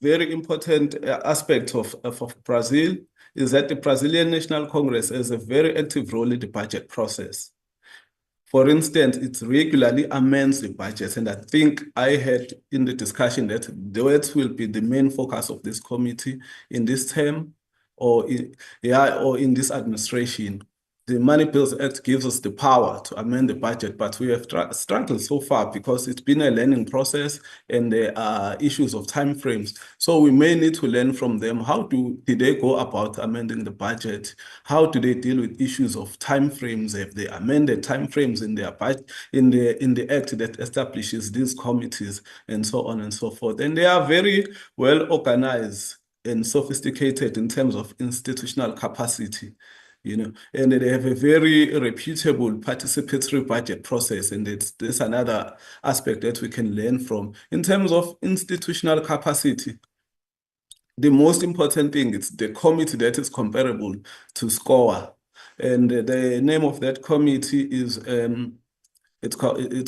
very important aspect of Brazil is that the Brazilian National Congress has a very active role in the budget process. For instance, it regularly amends the budget, and I think I heard in the discussion that that will be the main focus of this committee in this term, or in this administration. The Money Bills Act gives us the power to amend the budget, but we have struggled so far because it's been a learning process and there are issues of timeframes. So we may need to learn from them. How did they go about amending the budget? How do they deal with issues of timeframes? Have they amended timeframes in their budget, in the act that establishes these committees, and so on and so forth? And they are very well organized and sophisticated in terms of institutional capacity. And they have a very reputable participatory budget process, and there's another aspect that we can learn from. In terms of institutional capacity, the most important thing is the committee that is comparable to SCOA, and the name of that committee is it's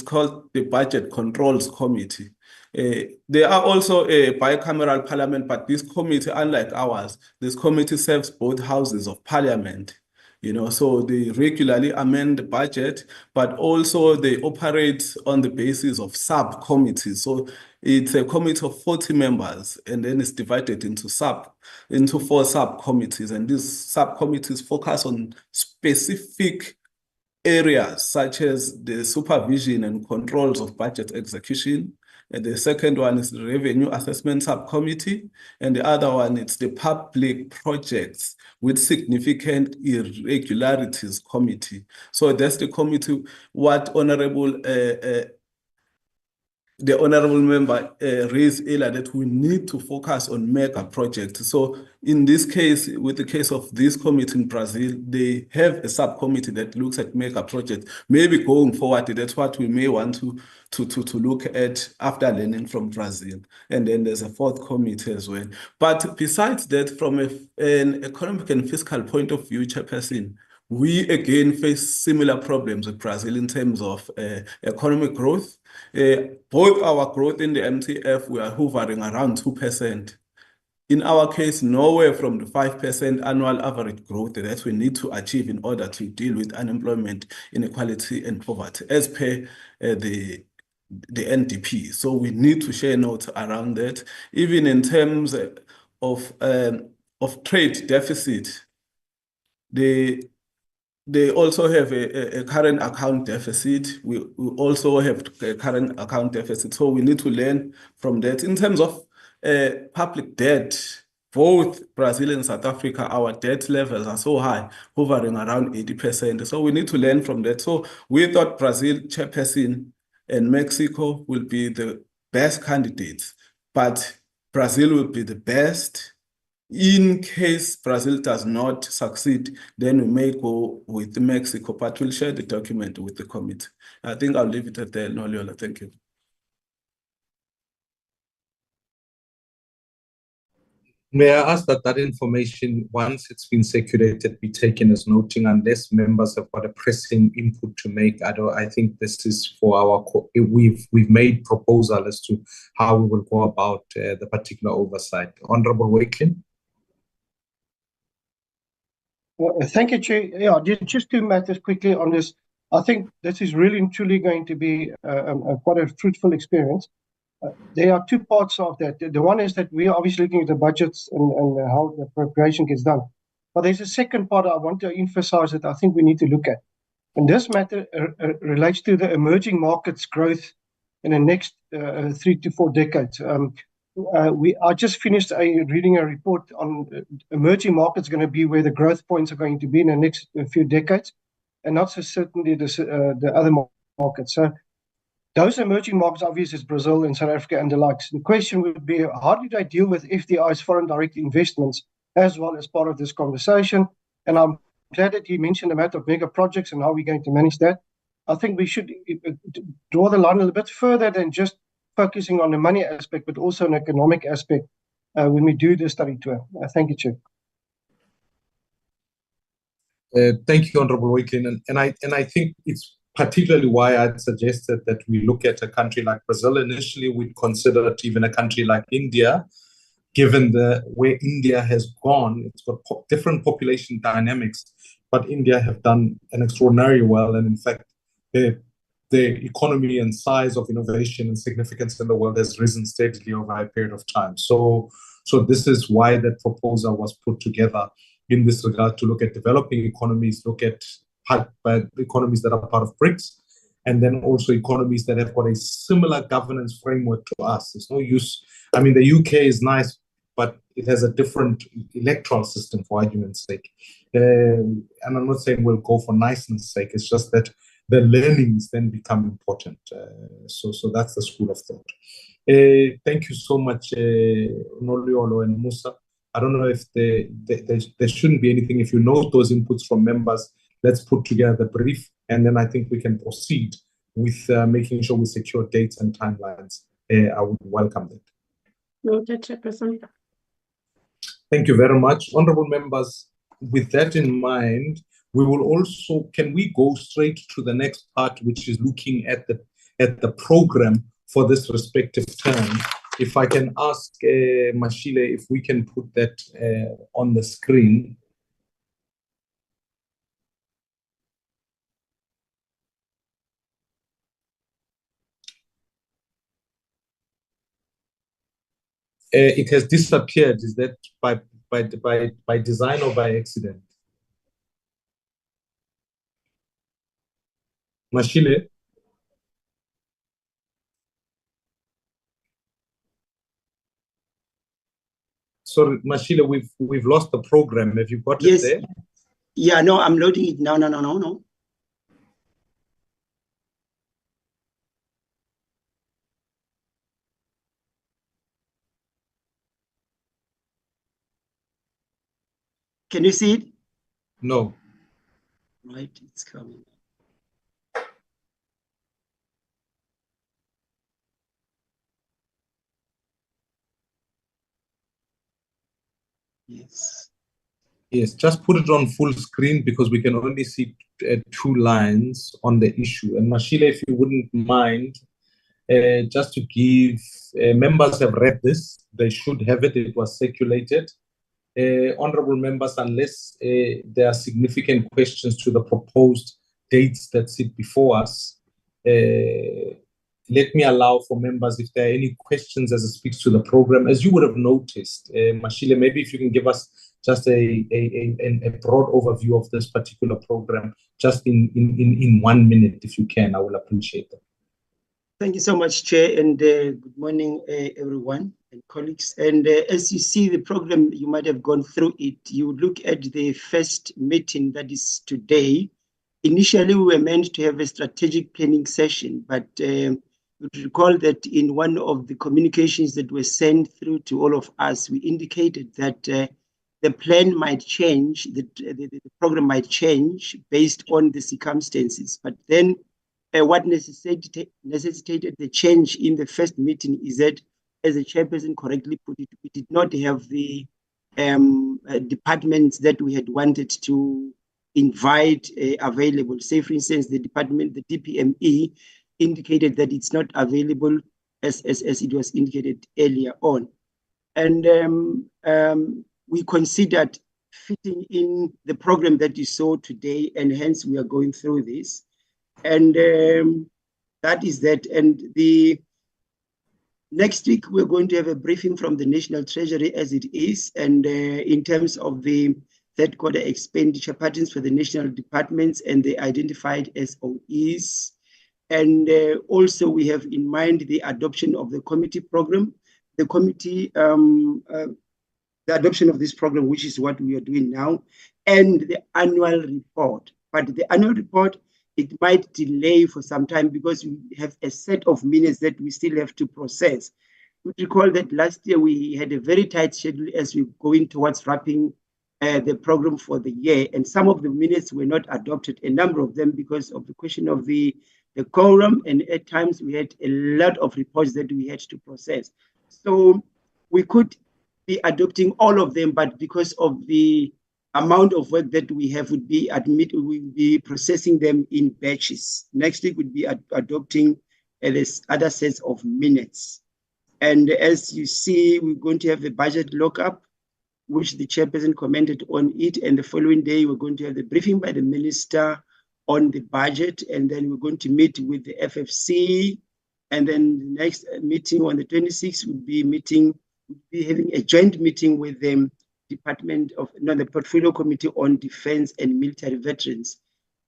called the Budget Controls Committee. They are also a bicameral parliament, but this committee, unlike ours, this committee serves both houses of parliament. So they regularly amend the budget, but also they operate on the basis of subcommittees. So it's a committee of 40 members, and then it's divided into 4 subcommittees. And these subcommittees focus on specific areas such as the supervision and controls of budget execution. And the second one is the Revenue Assessment Subcommittee. And the other one is the Public Projects with Significant Irregularities Committee. So that's the committee what the honorable member raised earlier, that we need to focus on mega projects. So in this case, with the case of this committee in Brazil, they have a subcommittee that looks at mega projects. Maybe going forward, that's what we may want to look at after learning from Brazil. And then there's a 4th committee as well. But besides that, from an economic and fiscal point of view, Chairperson, we again face similar problems with Brazil in terms of economic growth. Both our growth in the MTF, we are hovering around 2%. In our case, nowhere from the 5% annual average growth that we need to achieve in order to deal with unemployment, inequality, and poverty, as per the NDP. So we need to share notes around that. Even in terms of trade deficit, the they also have a current account deficit. We also have a current account deficit. So we need to learn from that. In terms of public debt, both Brazil and South Africa, our debt levels are so high, hovering around 80%. So we need to learn from that. So we thought Brazil, chairperson, and Mexico will be the best candidates, but Brazil will be the best. In case Brazil does not succeed, then we may go with Mexico, but we'll share the document with the committee. I think I'll leave it at there, Noliola. Thank you. May I ask that information, once it's been circulated, be taken as noting, unless members have got a pressing input to make? I think this is for our, we've made proposal as to how we will go about the particular oversight. Honorable Wakelin. Thank you, Chair. Yeah, just two matters quickly on this. I think this is really and truly going to be quite a fruitful experience. There are two parts of that. The one is that we are obviously looking at the budgets and how the appropriation gets done. But there's a second part I want to emphasize that I think we need to look at. And this matter relates to the emerging markets growth in the next 3 to 4 decades. I just finished reading a report on emerging markets going to be where the growth points are going to be in the next few decades, and not so certainly the other markets. So those emerging markets, obviously, is Brazil and South Africa and the likes. The question would be, how do they deal with FDI's foreign direct investments as well as part of this conversation? And I'm glad that you mentioned the matter of mega projects and how we're going to manage that. I think we should draw the line a little bit further than just focusing on the money aspect, but also an economic aspect when we do the study tour. Thank you, Chair. Thank you, Honorable Wakelin. And I think it's particularly why I'd suggested that we look at a country like Brazil. Initially, we'd consider it even a country like India, given where India has gone. It's got different population dynamics, but India have done an extraordinarily well. And in fact, the economy and size of innovation and significance in the world has risen steadily over a period of time. So this is why that proposal was put together in this regard, to look at developing economies, look at economies that are part of BRICS, and then also economies that have got a similar governance framework to us. There's no use. I mean, the UK is nice, but it has a different electoral system, for argument's sake. And I'm not saying we'll go for niceness sake. It's just that the learnings then become important. So that's the school of thought. Thank you so much, Noliolo and Musa. I don't know if there shouldn't be anything. If you note those inputs from members, let's put together the brief, and then I think we can proceed with making sure we secure dates and timelines. I would welcome that. Noted, Chairperson. Thank you very much. Honorable members, with that in mind, we will also, can we go straight to the next part, which is looking at the program for this respective term? If I can ask Mashile if we can put that on the screen. It has disappeared. Is that by design or by accident? Mashile? Sorry, Mashile, we've lost the program. Have you got it there? Yeah, no, I'm loading it now. No. Can you see it? No. Right, it's coming. Yes. Yes, just put it on full screen because we can only see 2 lines on the issue. And Mashile, if you wouldn't mind, just to give, members have read this. They should have it. It was circulated. Honorable members, unless there are significant questions to the proposed dates that sit before us, let me allow for members, if there are any questions as it speaks to the program. As you would have noticed, Mashile, maybe if you can give us just a broad overview of this particular program, just in 1 minute, if you can. I will appreciate that. Thank you so much, Chair, and good morning, everyone and colleagues. And as you see the program, you might have gone through it. You look at the first meeting that is today. Initially, we were meant to have a strategic planning session, but you recall that in one of the communications that were sent through to all of us, we indicated that the plan might change, the program might change based on the circumstances. But then what necessitated the change in the first meeting is that, as the chairperson correctly put it, we did not have the departments that we had wanted to invite available. Say, for instance, the department, the DPME, indicated that it's not available as it was indicated earlier on. And we considered fitting in the program that you saw today, and hence we are going through this. And that is that. And the next week, we're going to have a briefing from the National Treasury as it is. And in terms of the third quarter expenditure patterns for the national departments and the identified SOEs. And also we have in mind the adoption of the committee program. The committee, the adoption of this program, which is what we are doing now, and the annual report. But the annual report, it might delay for some time because we have a set of minutes that we still have to process. We recall that last year we had a very tight schedule as we're going towards wrapping the program for the year, and some of the minutes were not adopted, a number of them because of the question of the quorum, and at times we had a lot of reports that we had to process. So we could be adopting all of them, but because of the amount of work that we have, we'll be processing them in batches. Next week we'll be adopting this other sets of minutes. And as you see, we're going to have a budget lockup, which the chairperson commented on it. And the following day, we're going to have the briefing by the minister on the budget. And then we're going to meet with the FFC. And then the next meeting on the 26th, we'll be having a joint meeting with the the Portfolio Committee on Defense and Military Veterans.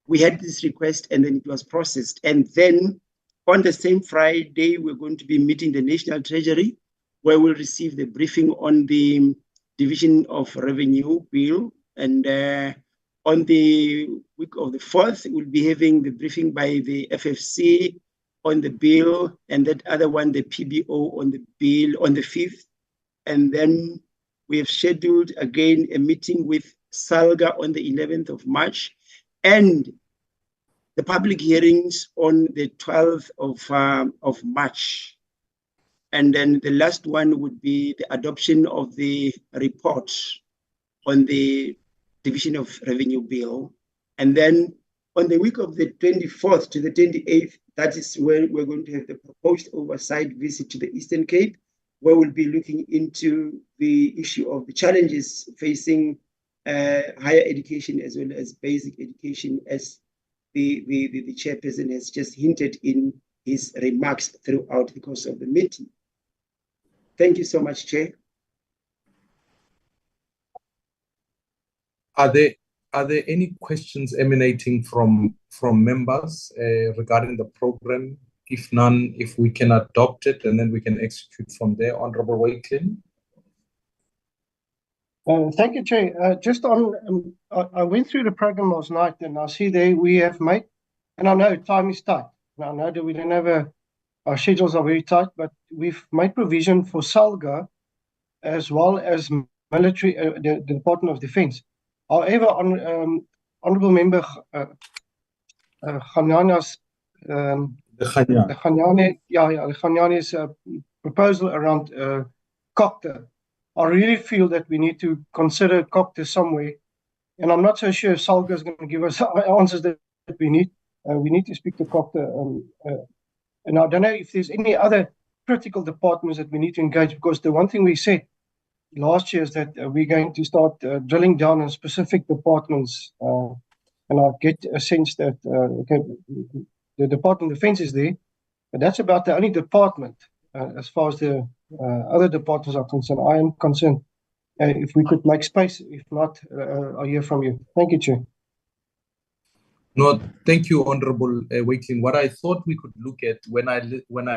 We had this request and then it was processed. And then on the same Friday, we're going to be meeting the National Treasury, where we'll receive the briefing on the Division of Revenue Bill. And on the week of the 4th, we'll be having the briefing by the FFC on the bill, and that other one, the PBO on the bill on the 5th. And then we have scheduled again a meeting with SALGA on the 11th of March, and the public hearings on the 12th of March. And then the last one would be the adoption of the report on the Division of Revenue Bill. And then on the week of the 24th to the 28th, that is when we're going to have the proposed oversight visit to the Eastern Cape, where we'll be looking into the issue of the challenges facing higher education as well as basic education, as the chairperson has just hinted in his remarks throughout the course of the meeting. Thank you so much, Chair. Are there any questions emanating from members regarding the program? If none, if we can adopt it and then we can execute from there, Honorable Wakelin. Thank you, Chair. Just on, I went through the program last night and I see there we have made, and I know time is tight. I know that we don't have our schedules are very tight, but we've made provision for SALGA as well as military, the Department of Defense. However, Honorable Member Khanyana's the Khanyani's proposal around COCTA, I really feel that we need to consider COCTA somewhere, and I'm not so sure if SALGA is going to give us answers that we need. We need to speak to COCTA, and I don't know if there's any other critical departments that we need to engage, because the one thing we said last year is that we're going to start drilling down on specific departments, and I get a sense that okay, the Department of Defense is there, but that's about the only department as far as the other departments are concerned. I am concerned, if we could make space. If not, I'll hear from you. Thank you, Chair. No, thank you, Honorable Wakeling. What I thought we could look at when I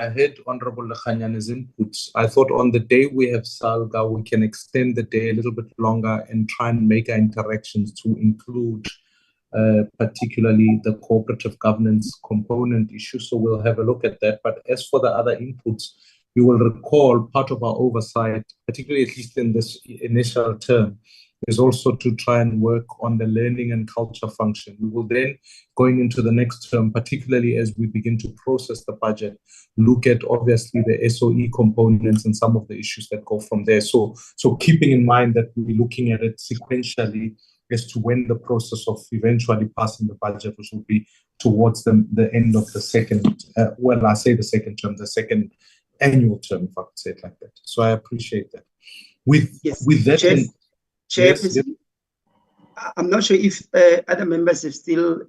heard Honorable Lekhanyane's inputs, I thought on the day we have SALGA, we can extend the day a little bit longer and try and make our interactions to include particularly the cooperative governance component issue. So we'll have a look at that. But as for the other inputs, you will recall part of our oversight, particularly at least in this initial term, is also to try and work on the learning and culture function. We will then, going into the next term, particularly as we begin to process the budget, look at obviously the SOE components and some of the issues that go from there. So keeping in mind that we're looking at it sequentially as to when the process of eventually passing the budget, which will be towards the end of the second, I say the second term, the second annual term, if I could say it like that. So I appreciate that. With that, Chairperson, I'm not sure if other members have still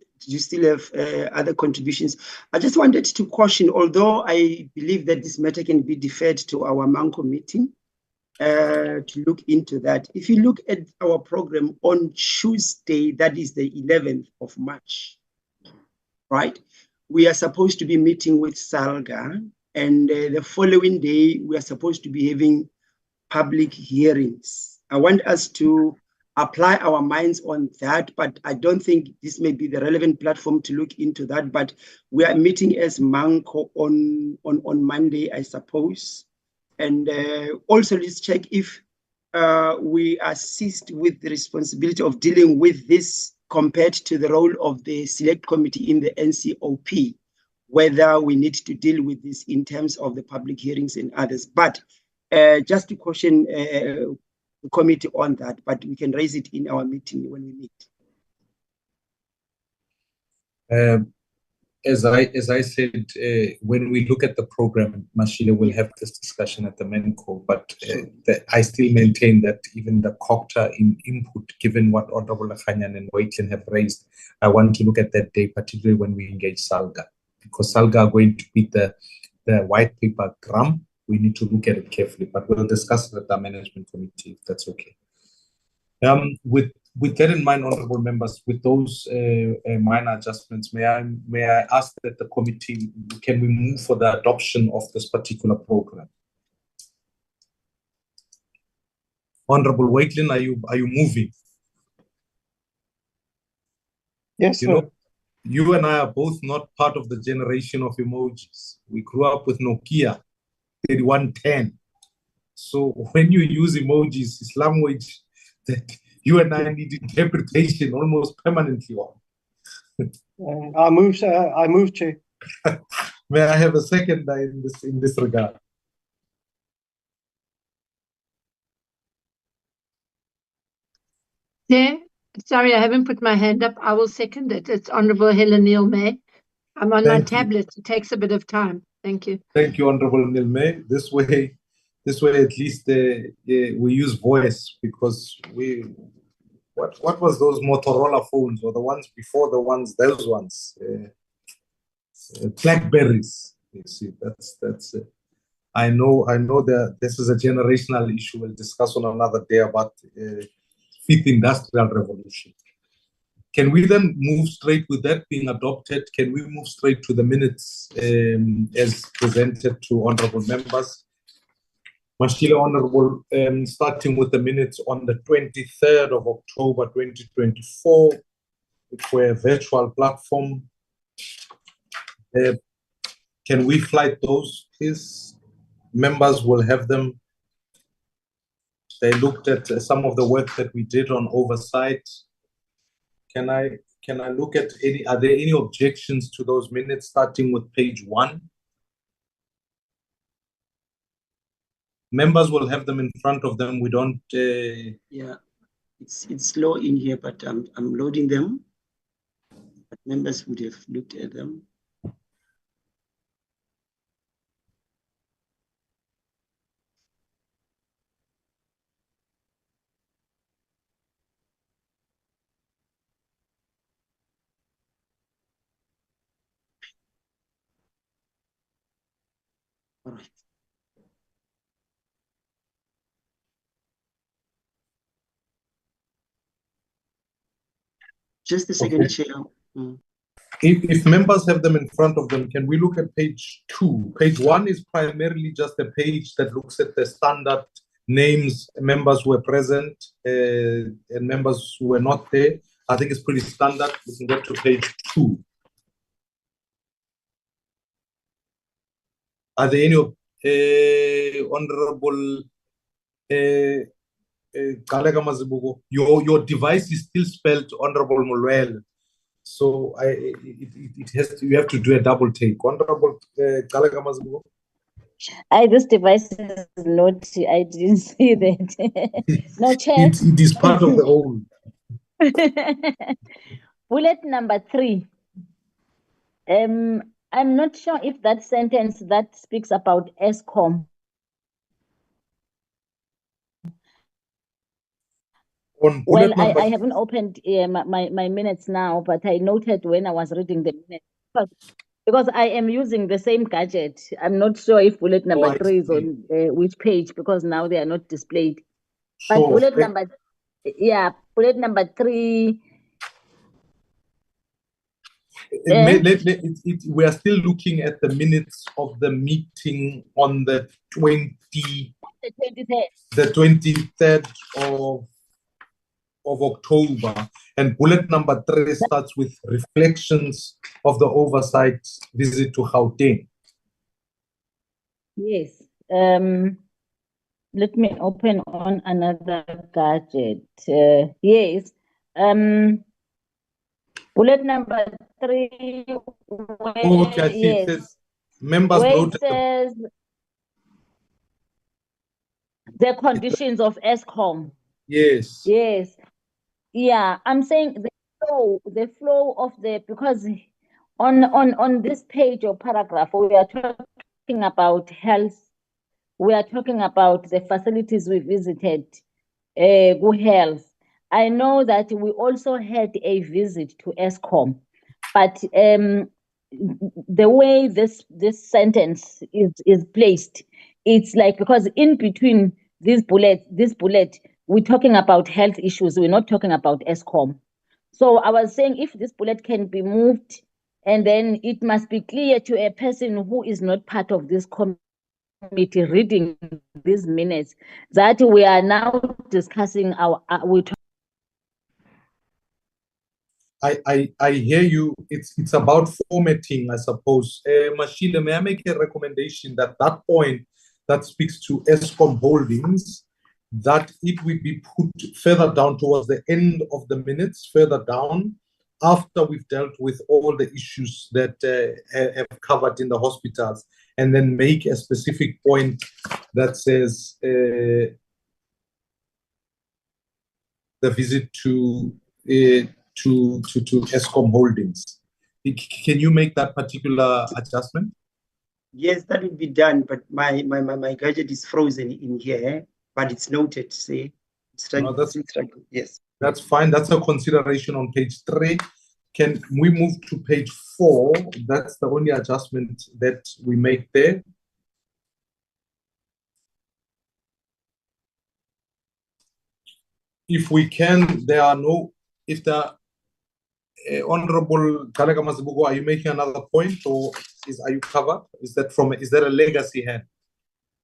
have other contributions. I just wanted to caution, although I believe that this matter can be deferred to our MANCO meeting to look into that. If you look at our program on Tuesday, that is the 11th of March, right? We are supposed to be meeting with SALGA, and the following day, we are supposed to be having public hearings. I want us to apply our minds on that, but I don't think this may be the relevant platform to look into that. But we are meeting as MANCO on Monday, I suppose. And also let's check if we assist with the responsibility of dealing with this compared to the role of the select committee in the NCOP, whether we need to deal with this in terms of the public hearings and others. But just to caution the committee on that, but we can raise it in our meeting when we meet. As I said, when we look at the program, Mashile will have this discussion at the MANCO, but I still maintain that even the COCTA in input, given what Honorable Lekhanyan and Wakeling have raised, I want to look at that day, particularly when we engage SALGA, because SALGA are going to be the white paper GRAM. We need to look at it carefully, but we'll discuss it at the management committee, if that's okay. With that in mind, honorable members, with those minor adjustments, may I ask that the committee, can we move for the adoption of this particular program? Honorable Wakeling, are you moving? Yes, you know, you and I are both not part of the generation of emojis. We grew up with Nokia 3110. So when you use emojis, it's language that you and I need interpretation almost permanently on. I move, Chair. May I have a second in this regard? Chair, sorry, I haven't put my hand up. I will second it. It's Honourable Helen Neil-May. I'm on my tablet. It takes a bit of time. Thank you. Thank you, Honourable Neil-May. This way at least we use voice, because what was those Motorola phones, or the ones before those ones, Blackberries. You see, that's I know that this is a generational issue. We'll discuss on another day about fifth industrial revolution. Can we then move straight with that being adopted? Can we move straight to the minutes as presented to honourable members? Mashile, honourable, starting with the minutes on the 23rd of October 2024, which were a virtual platform. Can we flight those, please? Members will have them. They looked at some of the work that we did on oversight. Can I look at are there any objections to those minutes, starting with page 1? Members will have them in front of them. We don't. Yeah, it's slow in here, but I'm loading them. But members would have looked at them. All right. Just a second, Okay. Chair. If members have them in front of them, can we look at page 2? Page 1 is primarily just a page that looks at the standard names, members who were present, and members who were not there. I think it's pretty standard. We can get to page 2. Are there any Honorable Kalega Mazibuko? Your device is still spelled Honorable Mulwel. So it has to, you have to do a double take. Honorable Kalega Mazibuko? This device is not, I didn't see that. No, Chair. It is part of the whole. Bullet number 3. I'm not sure if that sentence that speaks about ESCOM. On Well, bullet number, I haven't opened my minutes now, but I noted when I was reading the minutes. Because I am using the same gadget. I'm not sure if bullet number I 3 is see. on which page, because now they are not displayed. But Sure. bullet number 3. We are still looking at the minutes of the meeting on the 23rd of October, and bullet number 3 starts with reflections of the oversight visit to Gauteng. Yes. Let me open on another gadget. Yes. Bullet number 3. Okay, I see. It says members Where it noted. says the conditions of ESCOM. Yes. Yes. Yeah, I'm saying the flow of because on this page or paragraph, we are talking about health. We are talking about the facilities we visited, good health. I know that we also had a visit to ESCOM, but the way this sentence is placed, it's like, because in between this bullet, we're talking about health issues. We're not talking about ESCOM. So I was saying, if this bullet can be moved, and then it must be clear to a person who is not part of this committee reading these minutes that we are now discussing I hear you. It's about formatting, I suppose. Mashile, may I make a recommendation that point that speaks to ESCOM Holdings, that it will be put further down towards the end of the minutes, further down, after we've dealt with all the issues that have covered in the hospitals, and then make a specific point that says the visit to ESCOM Holdings. Can you make that particular adjustment? Yes, that will be done, but my gadget is frozen in here, but it's noted. See, yes. That's fine. That's a consideration on page 3. Can we move to page 4? That's the only adjustment that we make there. If we can, if the Honorable Kalega Mazibuko, are you making another point, or are you covered? Is that a legacy hand?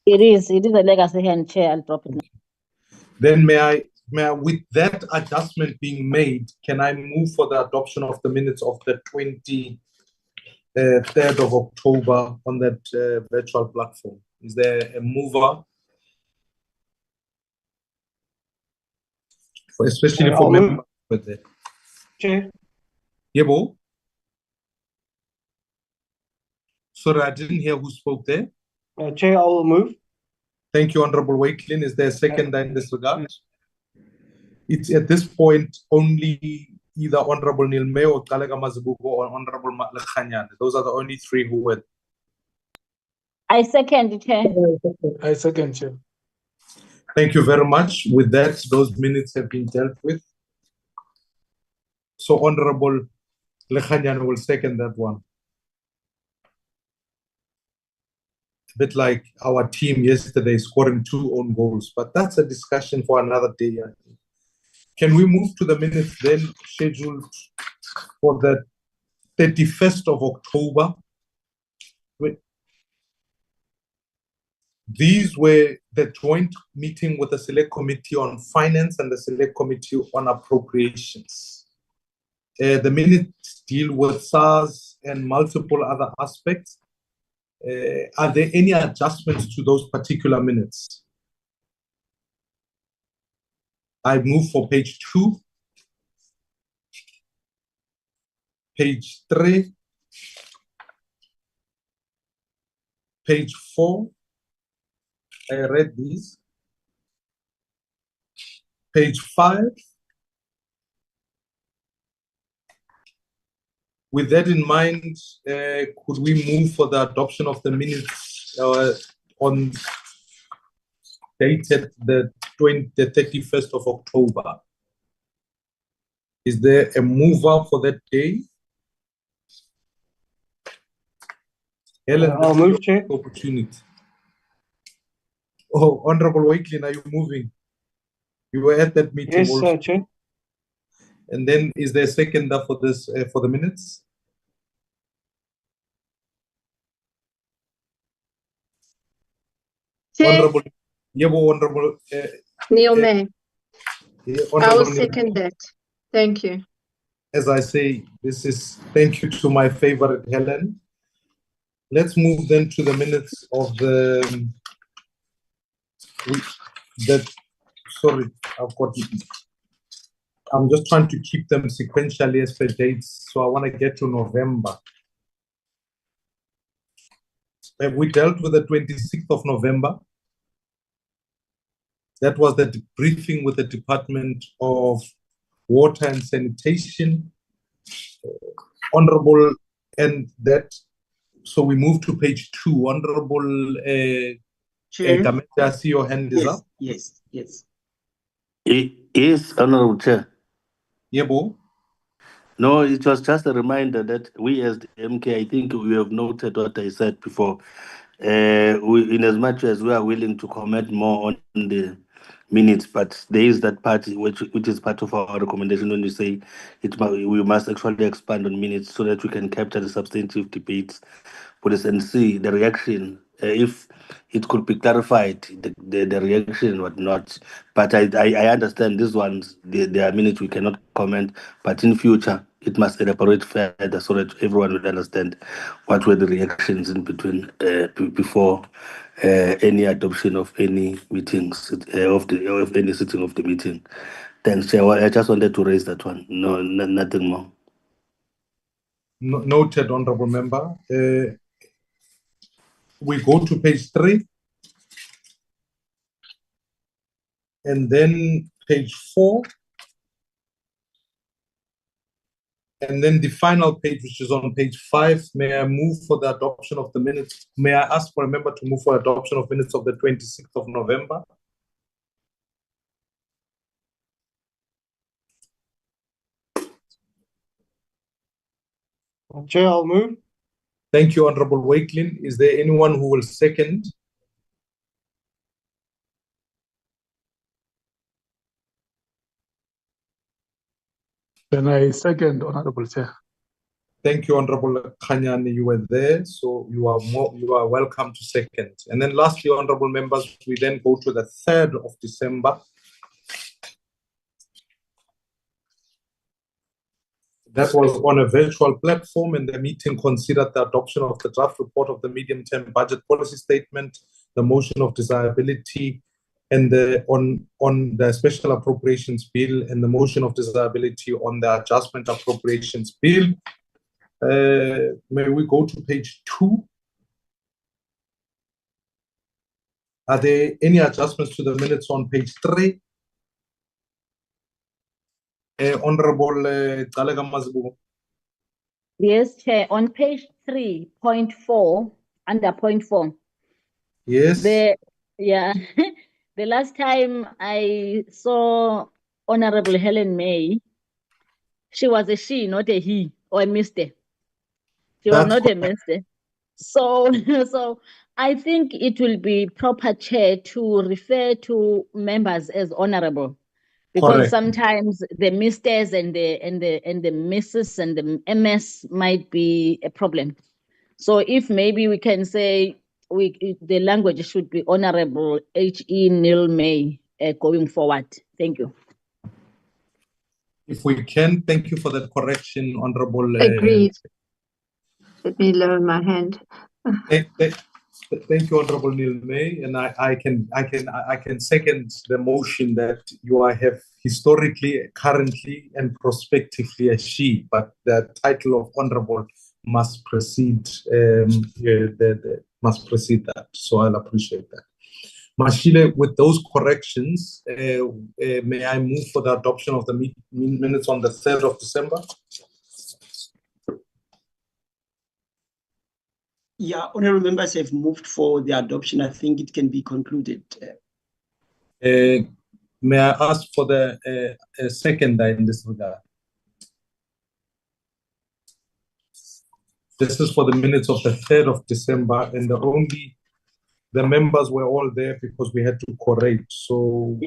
It is a legacy hand, Chair. I'll drop it now. Then may I, with that adjustment being made, can I move for the adoption of the minutes of the 23rd of October on that virtual platform? Is there a mover? Especially for members with it. Chair. Yebo? Sorry, I didn't hear who spoke there. Chair, I will move. Thank you, Honorable Wakelin. Is there a second in this regard? It's at this point only either Honorable Nilme or Kalega Mazibuko or Honorable Lekhanyan. Those are the only 3 who were. I second, Chair. I second, Chair. Thank you very much. With that, those minutes have been dealt with. So Honorable Lekhanyan will second that one. A bit like our team yesterday scoring 2 own goals, but that's a discussion for another day. Can we move to the minutes then scheduled for the 31st of October? These were the joint meeting with the Select Committee on Finance and the Select Committee on Appropriations. The minutes deal with SARS and multiple other aspects. Are there any adjustments to those particular minutes? I move for page 2, page 3, page 4. I read these. Page 5. With that in mind, could we move for the adoption of the minutes on dated the 31st of October? Is there a mover for that day? Helen, I'll move, Chair. opportunity. Oh, Honorable Wakelin, are you moving? You were at that meeting Yes, also. Chair. And then is there a seconder for this for the minutes? Chair, Honorable, Honorable. Neil May. I Honorable will second that. Thank you. As I say, this is thank you to my favorite Helen. Let's move then to the minutes of the sorry, I'm just trying to keep them sequentially as per dates, so I want to get to November. We dealt with the 26th of November. That was the briefing with the Department of Water and Sanitation. Honorable, and that, so we move to page 2. Honorable Chair. I see your hand is up. Yes. Yes, Honorable Chair. Yebo. No, it was just a reminder that we as the MK, I think we have noted what I said before. In as much as we are willing to comment more on the minutes, but there is that part which is part of our recommendation when we say we must actually expand on minutes so that we can capture the substantive debates, police, and see the reaction. If it could be clarified, the reaction and whatnot. But I understand these ones, there are minutes we cannot comment, but in future, it must elaborate further so that everyone will understand what were the reactions in between before any adoption of any meetings of any sitting of the meeting. Thanks, Chair. I just wanted to raise that one. No, nothing more. Noted, Honorable Member. We go to page 3. And then page 4. And then the final page, which is on page 5, may I move for the adoption of the minutes? May I ask for a member to move for adoption of minutes of the 26th of November? Chair, I'll move. Thank you, Honorable Wakelin. Is there anyone who will second? Then I second, Honorable Chair. Thank you, Honorable Khanyane. You were there, so you are welcome to second. And then lastly, Honorable Members, we then go to the 3rd of December. That was on a virtual platform, and the meeting considered the adoption of the draft report of the medium-term budget policy statement, the motion of desirability, and on the special appropriations bill, and the motion of desirability on the adjustment appropriations bill. May we go to page 2? Are there any adjustments to the minutes on page 3? Honorable Talega Mazbu. Yes, Chair. On page 3.4, under point 4. Yes. The last time I saw Honorable Helen May, she was a she, not a he, or a mister. She was not a mister. So I think it will be proper, Chair, to refer to members as honorable. Because Correct. sometimes the misters and the misses and the MS might be a problem. So if maybe we can say the language should be Honorable H.E. Neil May going forward. Thank you. If we can, thank you for that correction, Honorable. Agreed. Let me lower my hand. Thank you, Honorable Neil May, and I can second the motion that you have historically, currently, and prospectively a she, but the title of Honorable must precede must precede that. So I'll appreciate that. Mashile, with those corrections, may I move for the adoption of the minutes on the 3rd of December? Yeah, honorable members have moved for the adoption. I think it can be concluded. May I ask for the seconder in this regard? This is for the minutes of the 3rd of December, and the members were all there because we had to correct. So,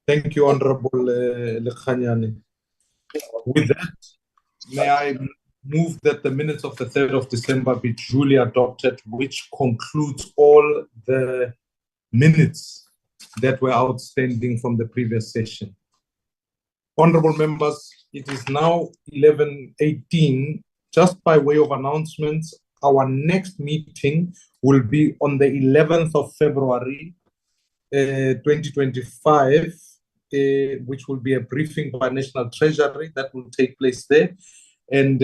thank you, Honorable Lekhanyane. With that, may I move that the minutes of the 3rd of December be duly adopted, which concludes all the minutes that were outstanding from the previous session. Honorable members, it is now 11:18. Just by way of announcements, our next meeting will be on the 11th of February, 2025, which will be a briefing by National Treasury that will take place there. And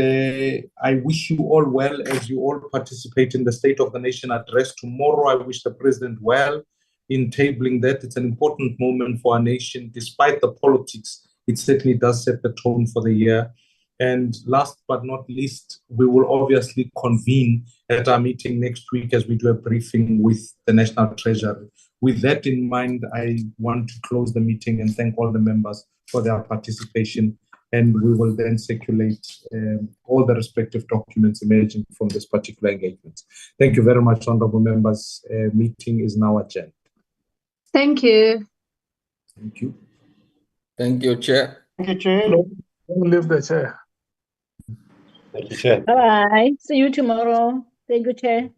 I wish you all well as you all participate in the State of the Nation address tomorrow. I wish the President well in tabling that. It's an important moment for our nation. Despite the politics, it certainly does set the tone for the year. And last but not least, we will obviously convene at our meeting next week as we do a briefing with the National Treasury. With that in mind, I want to close the meeting and thank all the members for their participation. And we will then circulate all the respective documents emerging from this particular engagement. Thank you very much, honorable members. Meeting is now adjourned. Thank you. Thank you. Thank you, Chair. Thank you, Chair. Don't leave the chair. Thank you, Chair. Bye. See you tomorrow. Thank you, Chair.